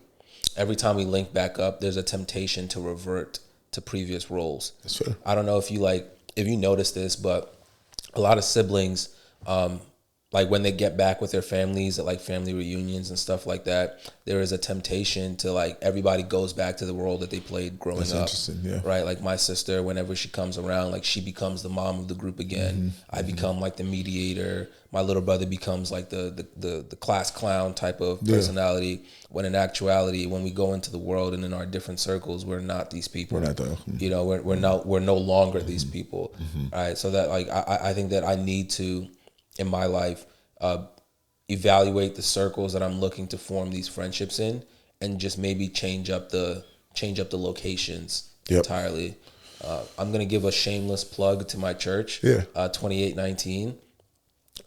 Speaker 2: every time we link back up, there's a temptation to revert to previous roles.
Speaker 1: That's fair.
Speaker 2: I don't know if you notice this, but a lot of siblings, like when they get back with their families at like family reunions and stuff like that, there is a temptation to like everybody goes back to the role that they played growing
Speaker 1: That's
Speaker 2: up.
Speaker 1: Interesting, yeah.
Speaker 2: Right? Like my sister, whenever she comes around, like she becomes the mom of the group again. I become like the mediator. My little brother becomes like the class clown type of personality. When in actuality, when we go into the world and in our different circles, we're not these people.
Speaker 1: We're not though.
Speaker 2: You know, we're no longer these people. Right? So that like I think that I need to, in my life, evaluate the circles that I'm looking to form these friendships in, and just maybe change up the locations entirely. I'm gonna give a shameless plug to my church. 2819.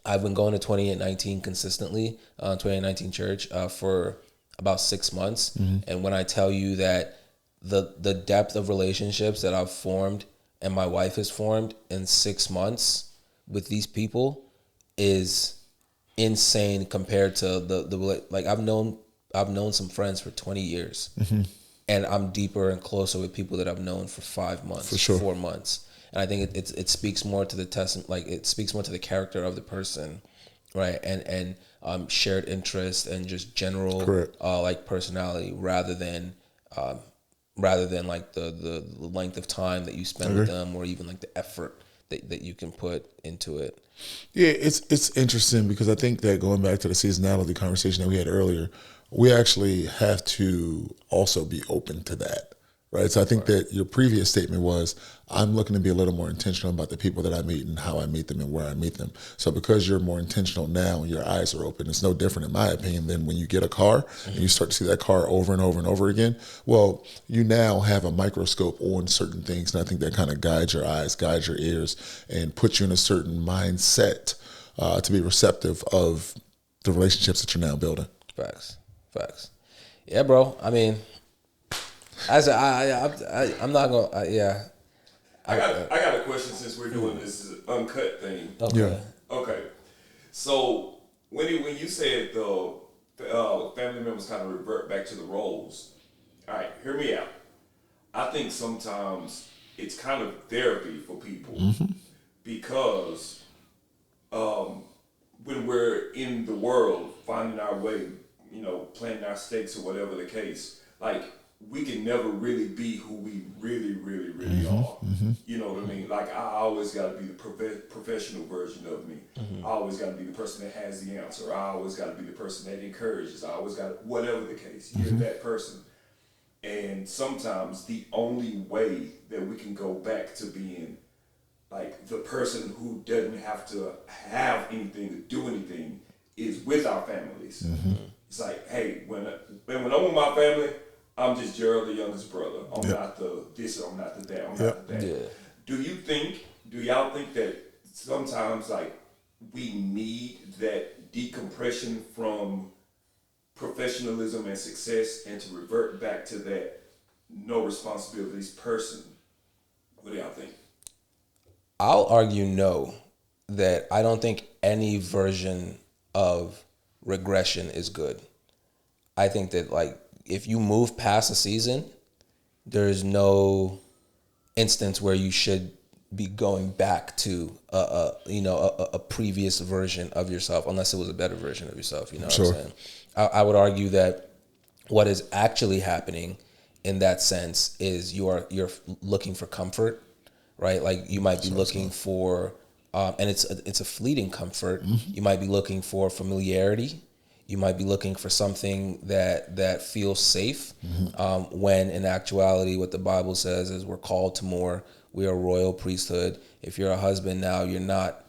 Speaker 2: I've been going to 2819 consistently, 2819 church, for about 6 months. And when I tell you that the depth of relationships that I've formed and my wife has formed in 6 months with these people is insane compared to the like I've known some friends for 20 years, and I'm deeper and closer with people that I've known for 5 months,
Speaker 1: for sure.
Speaker 2: 4 months. And I think it speaks more to the test, like it speaks more to the character of the person, right? And shared interest and just general like personality, rather than like the length of time that you spend with them, or even like the effort that you can put into it.
Speaker 1: Yeah, it's interesting because I think that going back to the seasonality conversation that we had earlier, we actually have to also be open to that, right? So I think that your previous statement was, I'm looking to be a little more intentional about the people that I meet and how I meet them and where I meet them. So because you're more intentional now and your eyes are open, it's no different, in my opinion, than when you get a car and you start to see that car over and over and over again. Well, you now have a microscope on certain things, and I think that kind of guides your eyes, guides your ears, and puts you in a certain mindset to be receptive of the relationships that you're now building.
Speaker 2: Facts. Yeah, bro. I mean, I'm not gonna. Yeah.
Speaker 3: I got a question since we're doing this uncut thing.
Speaker 2: Okay.
Speaker 1: Yeah.
Speaker 3: Okay. So when you said the family members kind of revert back to the roles, all right, hear me out. I think sometimes it's kind of therapy for people because when we're in the world, finding our way, planting our stakes or whatever the case, like we can never really be who we really, really, really are. You know what I mean? Like I always got to be the professional version of me. I always got to be the person that has the answer. I always got to be the person that encourages. I always got to, whatever the case, you're that person. And sometimes the only way that we can go back to being like the person who doesn't have to have anything to do anything is with our families. It's like, hey, when I'm with my family, I'm just Gerald, the youngest brother. I'm not the this, or I'm not the that, I'm not the that.
Speaker 2: Yeah.
Speaker 3: Do y'all think that sometimes like we need that decompression from professionalism and success and to revert back to that no responsibilities person? What do y'all think?
Speaker 2: I'll argue no, that I don't think any version of regression is good. I think that like if you move past a season, there's no instance where you should be going back to a previous version of yourself, unless it was a better version of yourself. You know what I'm saying? I would argue that what is actually happening in that sense is you're looking for comfort, right? Like you might be looking for, and it's a fleeting comfort. You might be looking for familiarity. You might be looking for something that feels safe, when in actuality what the Bible says is we're called to more. We are a royal priesthood. If you're a husband now, you're not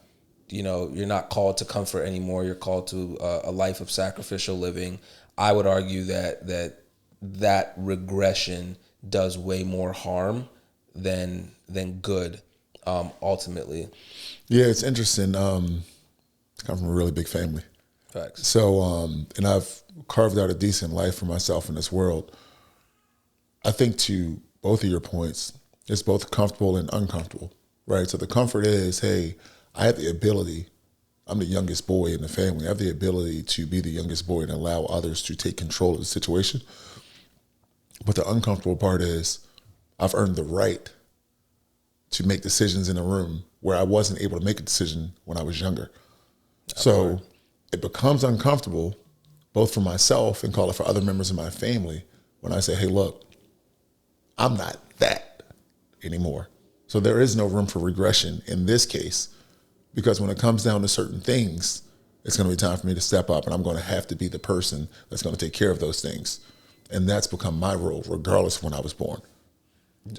Speaker 2: called to comfort anymore. You're called to a life of sacrificial living. I would argue that regression does way more harm than good, ultimately.
Speaker 1: Yeah, it's interesting. I come from a really big family.
Speaker 2: Facts.
Speaker 1: So, and I've carved out a decent life for myself in this world. I think to both of your points, it's both comfortable and uncomfortable, right? So the comfort is, hey, I have the ability, I'm the youngest boy in the family, I have the ability to be the youngest boy and allow others to take control of the situation. But the uncomfortable part is I've earned the right to make decisions in a room where I wasn't able to make a decision when I was younger. So it becomes uncomfortable, both for myself and call it for other members of my family, when I say, hey, look, I'm not that anymore. So there is no room for regression in this case, because when it comes down to certain things, it's going to be time for me to step up, and I'm going to have to be the person that's going to take care of those things. And that's become my role, regardless of when I was born.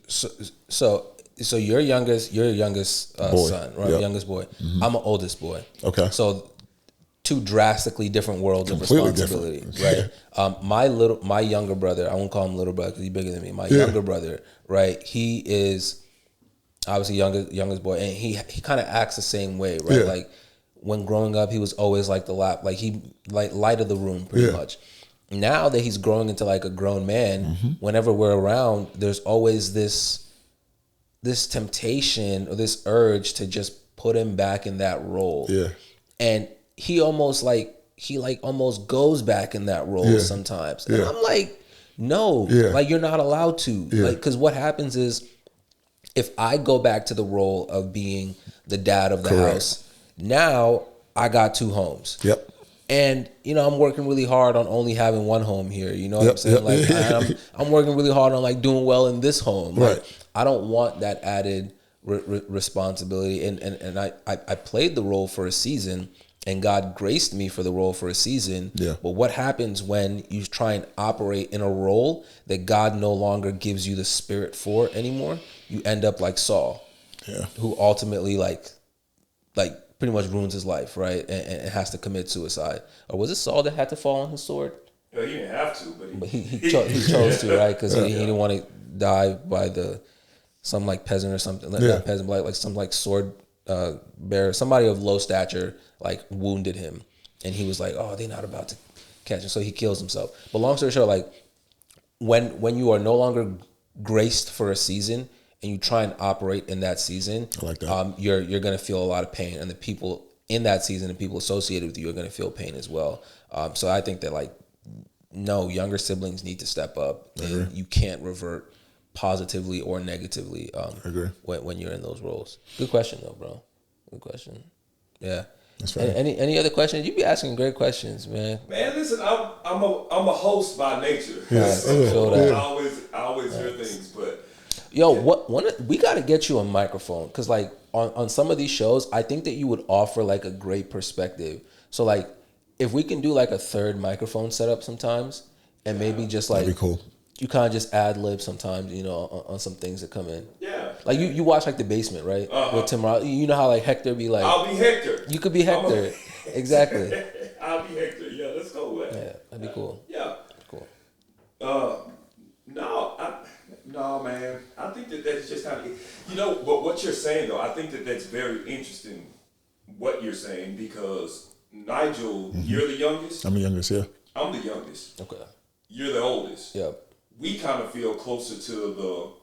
Speaker 2: So you're youngest son, right?
Speaker 1: Yep.
Speaker 2: Youngest boy. I'm an oldest boy.
Speaker 1: Okay.
Speaker 2: So two drastically different worlds
Speaker 1: Completely
Speaker 2: of responsibility,
Speaker 1: different.
Speaker 2: right? My younger brother, I won't call him little brother because he's bigger than me. My younger brother, right? He is obviously youngest boy, and he kind of acts the same way, right?
Speaker 1: Yeah.
Speaker 2: Like when growing up, he was always like light of the room, pretty much. Now that he's growing into like a grown man, whenever we're around, there's always this temptation or this urge to just put him back in that role.
Speaker 1: Yeah.
Speaker 2: And he almost goes back in that role sometimes. And I'm like, no, like you're not allowed to. Like, because what happens is if I go back to the role of being the dad of the house, now I got two homes.
Speaker 1: Yep.
Speaker 2: And, I'm working really hard on only having one home here. You know what I'm saying? Like, I'm working really hard on like doing well in this home.
Speaker 1: Right.
Speaker 2: Like, I don't want that added responsibility. And I played the role for a season, and God graced me for the role for a season.
Speaker 1: Yeah.
Speaker 2: But what happens when you try and operate in a role that God no longer gives you the spirit for anymore? You end up like Saul, who ultimately like pretty much ruins his life, right? And has to commit suicide. Or was it Saul that had to fall on his sword?
Speaker 3: He didn't have to, but
Speaker 2: he chose to, right? Because he didn't want to die by some like peasant or something. Not peasant, but like some like sword bearer, somebody of low stature, like wounded him, and he was like, "Oh, they're not about to catch him," so he kills himself. But long story short, like when you are no longer graced for a season and you try and operate in that season,
Speaker 1: I like that.
Speaker 2: You're gonna feel a lot of pain, and the people in that season and people associated with you are gonna feel pain as well. So I think that like no, younger siblings need to step up, and you can't revert positively or negatively
Speaker 1: I agree.
Speaker 2: when you're in those roles. Good question though, bro. Good question. Yeah.
Speaker 1: That's right.
Speaker 2: Any other questions? You be asking great questions, man.
Speaker 3: Man, listen, I'm a host by nature.
Speaker 1: Yeah,
Speaker 3: So
Speaker 2: yeah.
Speaker 3: I always hear things, but
Speaker 2: Yo, we got to get you a microphone because like on some of these shows, I think that you would offer like a great perspective. So like, if we can do like a third microphone setup sometimes, and maybe just like
Speaker 1: That'd be cool.
Speaker 2: you kind of just ad lib sometimes, you know, on some things that come in.
Speaker 3: yeah.
Speaker 2: Like you watch like The Basement, right? With Tim Roth. You know how like Hector be like,
Speaker 3: I'll be Hector.
Speaker 2: you could be Hector. Exactly.
Speaker 3: I'll be Hector. Yeah, let's go with that.
Speaker 2: Yeah, that'd be cool.
Speaker 3: Yeah.
Speaker 2: Cool.
Speaker 3: No, man. I think that's just how, but what you're saying though, I think that's very interesting. What you're saying because Nigel, you're the youngest.
Speaker 1: I'm the youngest, yeah.
Speaker 3: I'm the youngest.
Speaker 2: Okay.
Speaker 3: You're the oldest.
Speaker 2: Yep.
Speaker 3: We kind of feel closer to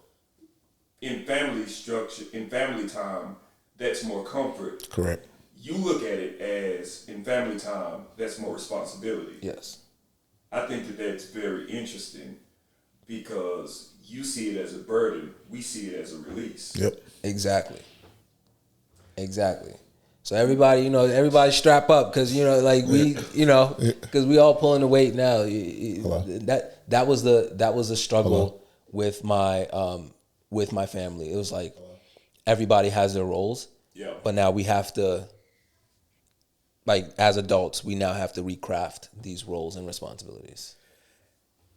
Speaker 3: in family structure, in family time, that's more comfort.
Speaker 1: Correct.
Speaker 3: You look at it as in family time, that's more responsibility.
Speaker 2: Yes.
Speaker 3: I think that's very interesting because you see it as a burden, we see it as a release.
Speaker 1: Yep.
Speaker 2: Exactly. So everybody strap up because like we, because we all pulling the weight now. That was the struggle with my family. It was like everybody has their roles,
Speaker 3: Yeah.
Speaker 2: but now we have to, like as adults, we now have to recraft these roles and responsibilities.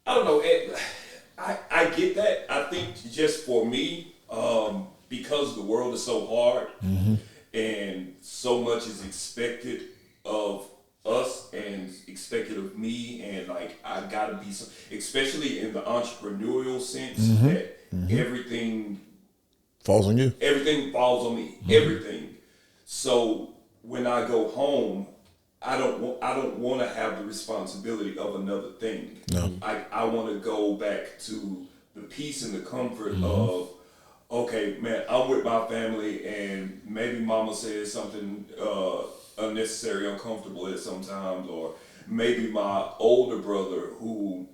Speaker 3: I don't know. I get that. I think just for me, because the world is so hard and so much is expected of us and expected of me, and like I gotta be, especially in the entrepreneurial sense, that everything
Speaker 1: Falls on you.
Speaker 3: Everything falls on me. Everything. So when I go home, I don't want to have the responsibility of another thing.
Speaker 1: No.
Speaker 3: I want to go back to the peace and the comfort of, okay, man, I'm with my family, and maybe mama says something unnecessary, uncomfortable at sometimes, or maybe my older brother who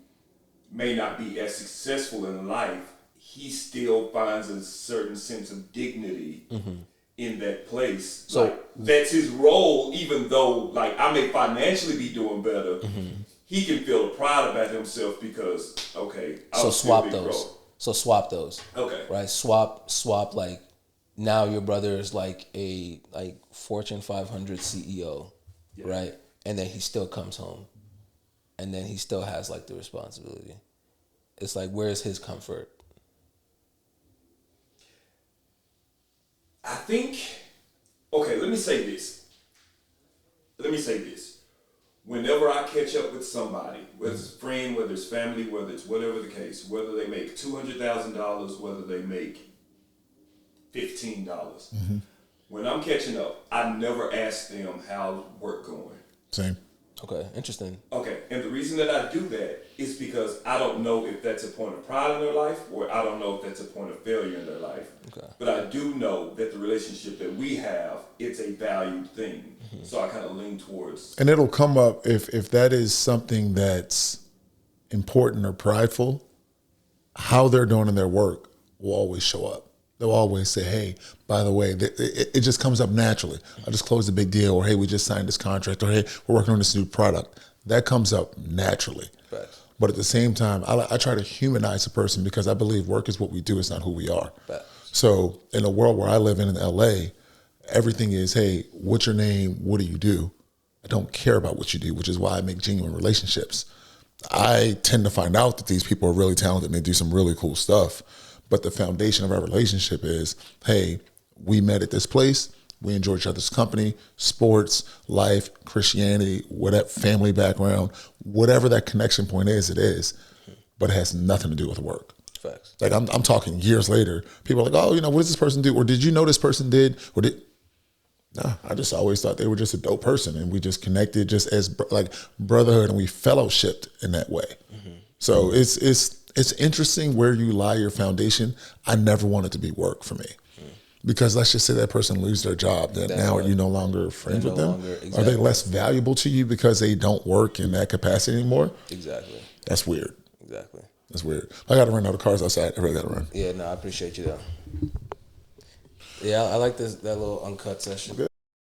Speaker 3: may not be as successful in life, he still finds a certain sense of dignity in that place.
Speaker 2: So
Speaker 3: like, that's his role, even though like I may financially be doing better, he can feel pride about himself because, okay,
Speaker 2: So swap those.
Speaker 3: Okay.
Speaker 2: Right? Swap like now your brother is like a Fortune 500 CEO, right? And then he still comes home. And then he still has like the responsibility. It's like, where's his comfort?
Speaker 3: I think, okay, let me say this. Whenever I catch up with somebody, whether it's a friend, whether it's family, whether it's whatever the case, whether they make $200,000, whether they make $15, when I'm catching up, I never ask them how's work going.
Speaker 1: Same.
Speaker 2: Okay, interesting.
Speaker 3: Okay, and the reason that I do that is because I don't know if that's a point of pride in their life, or I don't know if that's a point of failure in their life.
Speaker 2: Okay.
Speaker 3: But I do know that the relationship that we have, it's a valued thing. So I kind of lean towards.
Speaker 1: And it'll come up if that is something that's important or prideful, how they're doing in their work will always show up. They'll always say, hey, by the way, it just comes up naturally. I just closed a big deal, or hey, we just signed this contract, or hey, we're working on this new product. That comes up naturally.
Speaker 2: Right.
Speaker 1: But at the same time, I try to humanize a person because I believe work is what we do, it's not who we are.
Speaker 2: Right.
Speaker 1: So in a world where I live in LA, everything is, hey, what's your name? What do you do? I don't care about what you do, which is why I make genuine relationships. I tend to find out that these people are really talented and they do some really cool stuff. But the foundation of our relationship is, hey, we met at this place. We enjoy each other's company, sports, life, Christianity, whatever, family background, whatever that connection point is, it is. But it has nothing to do with work.
Speaker 2: Facts.
Speaker 1: Like I'm talking years later, people are like, oh, what does this person do? Or did you know this person did? Or did? Nah, I just always thought they were just a dope person, and we just connected just as like brotherhood, and we fellowshipped in that way. So it's interesting where you lie your foundation. I never want it to be work for me. Because let's just say that person loses their job. Then now are you no longer friends with them? Are they less valuable to you because they don't work in that capacity anymore?
Speaker 2: Exactly.
Speaker 1: That's weird.
Speaker 2: Exactly.
Speaker 1: That's weird. I got to run all the cars outside. I really got to run.
Speaker 2: Yeah, no, I appreciate you though. Yeah, I like that little uncut session.